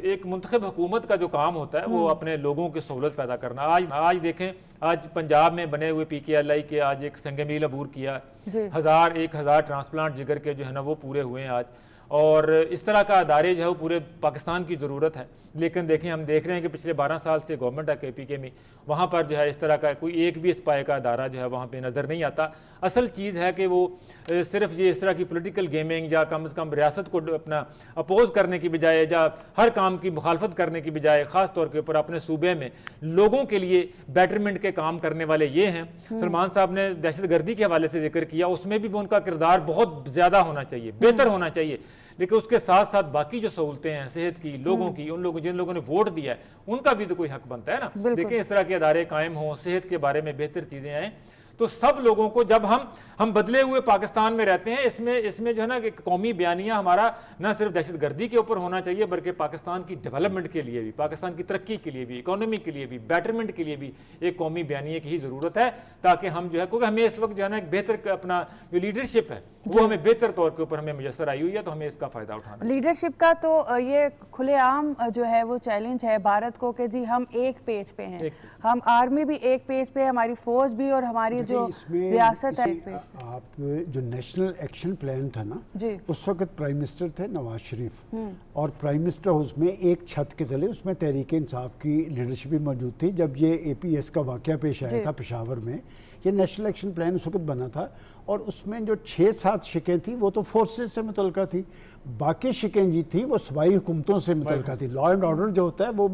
एक मुंतखब हुकूमत का जो काम होता है वो अपने लोगों की सहूलत पैदा करना। आज देखें, आज पंजाब में बने हुए PKLI के आज एक संग मील अबूर किया, 1000 ट्रांसप्लांट जिगर के जो है ना वो पूरे हुए हैं आज, और इस तरह का अदारे जो है वो पूरे पाकिस्तान की ज़रूरत है। लेकिन देखें, हम देख रहे हैं कि पिछले 12 साल से गवर्नमेंट है KPK में, वहाँ पर जो है इस तरह का कोई एक भी इस पाए का अदारा जो है वहाँ पे नज़र नहीं आता। असल चीज़ है कि वो सिर्फ ये इस तरह की पॉलिटिकल गेमिंग या कम से कम रियासत को अपना अपोज करने की बजाय या हर काम की मुखालफत करने की बजाय ख़ास तौर के ऊपर अपने सूबे में लोगों के लिए बेटरमेंट के काम करने वाले ये हैं। सलमान साहब ने दहशतगर्दी के हवाले से जिक्र किया, उसमें भी उनका किरदार बहुत ज़्यादा होना चाहिए, बेहतर होना चाहिए, लेकिन उसके साथ साथ बाकी जो सहूलतें हैं सेहत की, लोगों की, उन लोगों जिन लोगों ने वोट दिया है उनका भी तो कोई हक बनता है ना। देखिए, इस तरह के अदारे कायम हों, सेहत के बारे में बेहतर चीज़ें आएँ, तो सब लोगों को, जब हम बदले हुए पाकिस्तान में रहते हैं, इसमें जो है ना एक कौमी बयानिया हमारा न सिर्फ दहशतगर्दी के ऊपर होना चाहिए बल्कि पाकिस्तान की डेवलपमेंट के लिए भी, पाकिस्तान की तरक्की के लिए भी, इकोनॉमी के लिए भी, बेटरमेंट के लिए भी एक कौमी बयानिया की ही ज़रूरत है, ताकि हम जो है, क्योंकि हमें इस वक्त जो है ना एक बेहतर अपना जो लीडरशिप है वो हमें बेहतर तौर के ऊपर हमें मुयसर आई हुई है, तो हमें इसका फ़ायदा उठाना है। लीडरशिप का तो ये खुलेआम जो है वो चैलेंज है भारत को कि जी हम एक पेज पे हैं, हम आर्मी भी एक पेज पे है, हमारी फौज भी, और हमारी जो रियासत है एक पेज पे। आप जो नेशनल एक्शन प्लान था ना जी, उस वक्त प्राइम मिनिस्टर थे नवाज शरीफ, और प्राइम मिनिस्टर हाउस में एक छत के तले उसमें तहरीक इंसाफ की लीडरशिप भी मौजूद थी। जब ये APS का वाकया पेश आया था पेशावर में, ये नेशनल एक्शन प्लान उस वक्त बना था, और उसमें जो 6-7 शिकें थी वो तो फोर्सेस से मुतल्लिका थी, बाकी शिकें जी थी वो सूबाई हुकूमतों से मुतल्लिका थी। लॉ एंड ऑर्डर जो होता है वो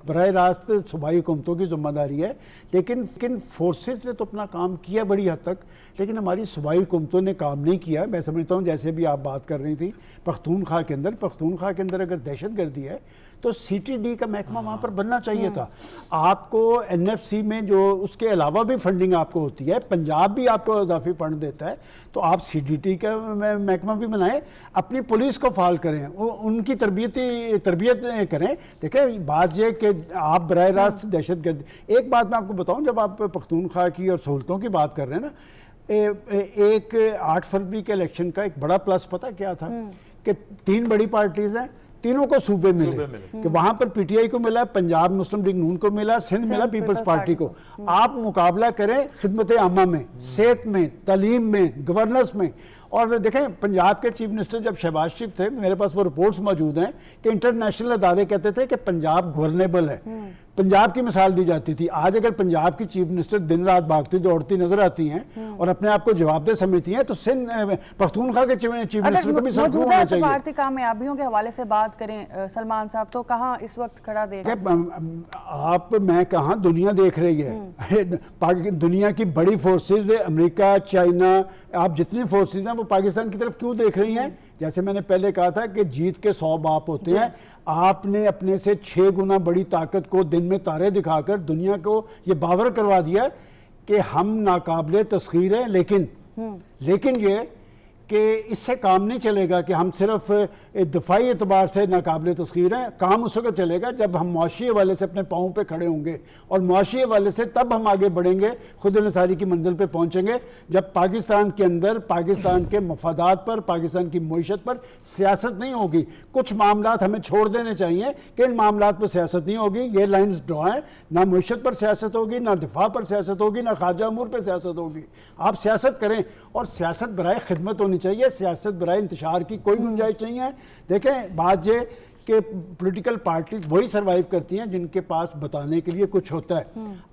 बराह रास्त सूबाई हुकूमतों की जिम्मेदारी है, लेकिन फोर्सेस ने तो अपना काम किया बड़ी हद तक, लेकिन हमारी सूबाई हुकूमतों ने काम नहीं किया। मैं समझता हूँ, जैसे भी आप बात कर रही थी पख्तूनख्वा के अंदर अगर दहशतगर्दी है तो CTD का महकमा वहाँ पर बनना चाहिए था। आपको NFC में जो उसके अलावा भी फंडिंग आपको होती है, पंजाब भी आपको इजाफी फंड देता है, तो आप CDT का महकमा भी बनाएं, अपनी पुलिस को फाल करें, उनकी तरबियत करें। देखें, बात यह कि आप बराह रास्त दहशतगर्दी, एक बात मैं आपको बताऊँ, जब आप पख्तूनख्वा की और सहूलतों की बात कर रहे हैं ना, एक 8 फरवरी के इलेक्शन का एक बड़ा प्लस पता क्या था कि 3 बड़ी पार्टीज हैं, तीनों को सूबे मिले कि वहां पर PTI को मिला, पंजाब मुस्लिम लीग नून को मिला, सिंध मिला पीपल्स पार्टी को। आप मुकाबला करें खिदमत आमा में, सेहत में, तालीम में, गवर्नेंस में। और देखें, पंजाब के चीफ मिनिस्टर जब शहबाज शरीफ थे, मेरे पास वो रिपोर्ट्स मौजूद हैं कि इंटरनेशनल अदारे कहते थे कि पंजाब गवर्नेबल है, पंजाब की मिसाल दी जाती थी। आज अगर पंजाब की चीफ मिनिस्टर दिन रात भागती दौड़ती नजर आती हैं और अपने आप को जवाबदेह समझती हैं, तो सिंध पख्तूनख्वा के चीफ मिनिस्टर को भी सख्त होना चाहिए। सफारती कामयाबियों के हवाले से बात करें सलमान साहब, तो कहाँ इस वक्त खड़ा देख मैं कहाँ दुनिया देख रही है। दुनिया की बड़ी फोर्सेज, अमेरिका, चाइना, आप जितनी फोर्सेज हैं वो पाकिस्तान की तरफ क्यों देख रही हैं? जैसे मैंने पहले कहा था कि जीत के 100 बाप होते हैं। आपने अपने से 6 गुना बड़ी ताकत को दिन में तारे दिखाकर दुनिया को ये बावर करवा दिया कि हम नाकाबिले तस्खीर हैं, लेकिन ये कि इससे काम नहीं चलेगा कि हम सिर्फ दफाई एतबार से नाकाबिले तस्खीर हैं। काम उस वक्त चलेगा जब हम मुआशी हवाले से अपने पाँव पे खड़े होंगे, और मुआशी हवाले से तब हम आगे बढ़ेंगे, खुद इंसारी की मंजिल पे पहुंचेंगे, जब पाकिस्तान के अंदर पाकिस्तान के मफादात पर, पाकिस्तान की मईशत पर सियासत नहीं होगी। कुछ मामलात हमें छोड़ देने चाहिए कि इन मामलात पर सियासत नहीं होगी, ये लाइन्स ड्रॉ हैं, ना मईशत पर सियासत होगी, ना दिफा पर सियासत होगी, ना खारजा अमूर पर सियासत होगी। आप सियासत करें, और सियासत बराए खिदमत होनी चाहिए, सियासत बराए इंतशार की कोई गुंजाइश नहीं है। देखें, बात ये कि पॉलिटिकल पार्टीज वही सरवाइव करती हैं जिनके पास बताने के लिए कुछ होता है।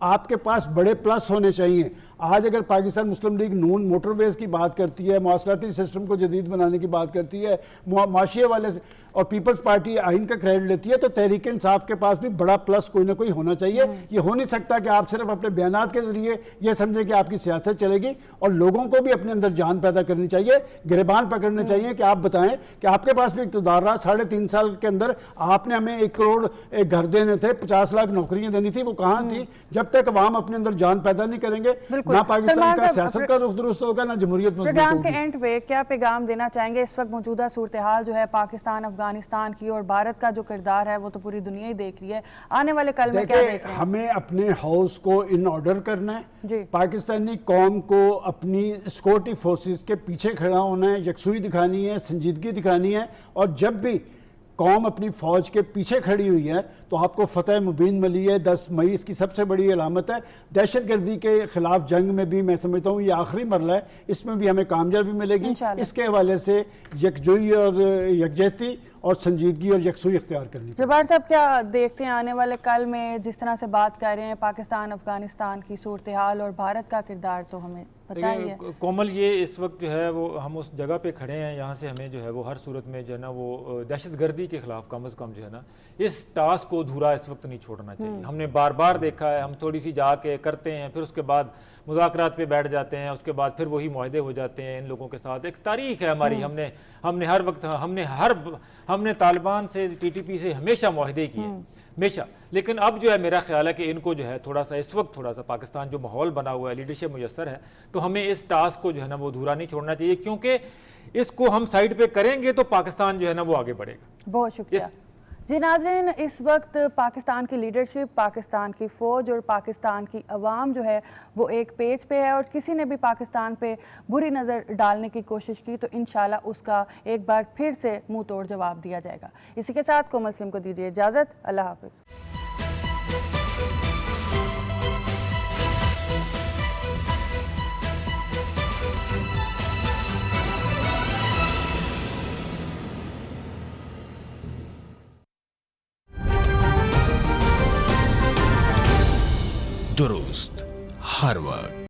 आपके पास बड़े प्लस होने चाहिए। आज अगर पाकिस्तान मुस्लिम लीग नून मोटरवेज की बात करती है, मवासलाती सिस्टम को जदीद बनाने की बात करती है, माशिए वाले से, और पीपल्स पार्टी आइन का क्रेडिट लेती है, तो तहरीक इंसाफ के पास भी बड़ा प्लस कोई ना कोई होना चाहिए। ये हो नहीं सकता कि आप सिर्फ अपने बयानात के जरिए ये समझें कि आपकी सियासत चलेगी, और लोगों को भी अपने अंदर जान पैदा करनी चाहिए, गिरबान पकड़ने चाहिए कि आप बताएं कि आपके पास भी इक़्तिदार रहा। 3.5 साल के अंदर आपने हमें 1 करोड़ घर देने थे, 50 लाख नौकरियां देनी थी, वो कहाँ थी? जब तक अवाम अपने अंदर जान पैदा नहीं करेंगे, बिल्कुल। ना पाकिस्तान सलमान का साहब, सियासत का रुख दुरुस्त होगा, ना जमहूरियत मजबूत प्रोग्राम के होगी। एंड पे क्या पैगाम देना चाहेंगे? इस वक्त मौजूदा सूरत हाल जो है पाकिस्तान अफगानिस्तान की और भारत का जो किरदार है वो तो पूरी दुनिया ही देख रही है, आने वाले कल में क्या देखिए, देख रहे हैं? हमें अपने हाउस को इन ऑर्डर करना जी। है, पाकिस्तानी कौम को अपनी सिक्योरिटी फोर्सेस के पीछे खड़ा होना है, यकसुई दिखानी है, संजीदगी दिखानी है। और जब भी कौम अपनी फौज के पीछे खड़ी हुई है तो आपको फतह मुबीन मिली है। 10 मई इसकी सबसे बड़ी अलामत है। दहशतगर्दी के खिलाफ जंग में भी मैं समझता हूँ ये आखिरी मरला है, इसमें भी हमें कामयाबी मिलेगी। इंशाल्लाह। इसके हवाले से यकजुई और यकजहती और संजीदगी और यकसुई इख्तियार करनी चाहिए। जब्बार साहब, क्या देखते हैं आने वाले कल में, जिस तरह से बात कर रहे हैं पाकिस्तान अफगानिस्तान की सूरत हाल और भारत का किरदार तो हमें पता ही है। देखिए कोमल, ये इस वक्त जो है वो हम उस जगह पे खड़े हैं, यहाँ से हमें जो है वो हर सूरत में जो है ना वो दहशतगर्दी के खिलाफ कम से कम जो है ना इस टास्क को अधूरा इस वक्त नहीं छोड़ना चाहिए। हमने बार बार देखा है, हम थोड़ी सी जाके करते हैं, फिर उसके बाद मुज़ाकरात पे बैठ जाते हैं, उसके बाद फिर वही मुआहदे हो जाते हैं इन लोगों के साथ। एक तारीख है हमारी, हमने हर वक्त हमने तालिबान से, TTP से हमेशा मुआहदे किए, हमेशा। लेकिन अब जो है मेरा ख्याल है कि इनको जो है थोड़ा सा इस वक्त थोड़ा सा पाकिस्तान जो माहौल बना हुआ है, लीडरशिप मुयस्सर है, तो हमें इस टास्क को जो है ना वो अधूरा नहीं छोड़ना चाहिए, क्योंकि इसको हम साइड पे करेंगे तो पाकिस्तान जो है ना वो आगे बढ़ेगा। बहुत शुक्रिया जी। नाज़रीन, इस वक्त पाकिस्तान की लीडरशिप, पाकिस्तान की फ़ौज और पाकिस्तान की अवाम जो है वो एक पेज पे है, और किसी ने भी पाकिस्तान पे बुरी नज़र डालने की कोशिश की तो इंशाल्लाह उसका एक बार फिर से मुंह तोड़ जवाब दिया जाएगा। इसी के साथ कोमल सलीम को दीजिए इजाज़त। अल्लाह हाफ़िज़। दुरुस्त हर वक्त।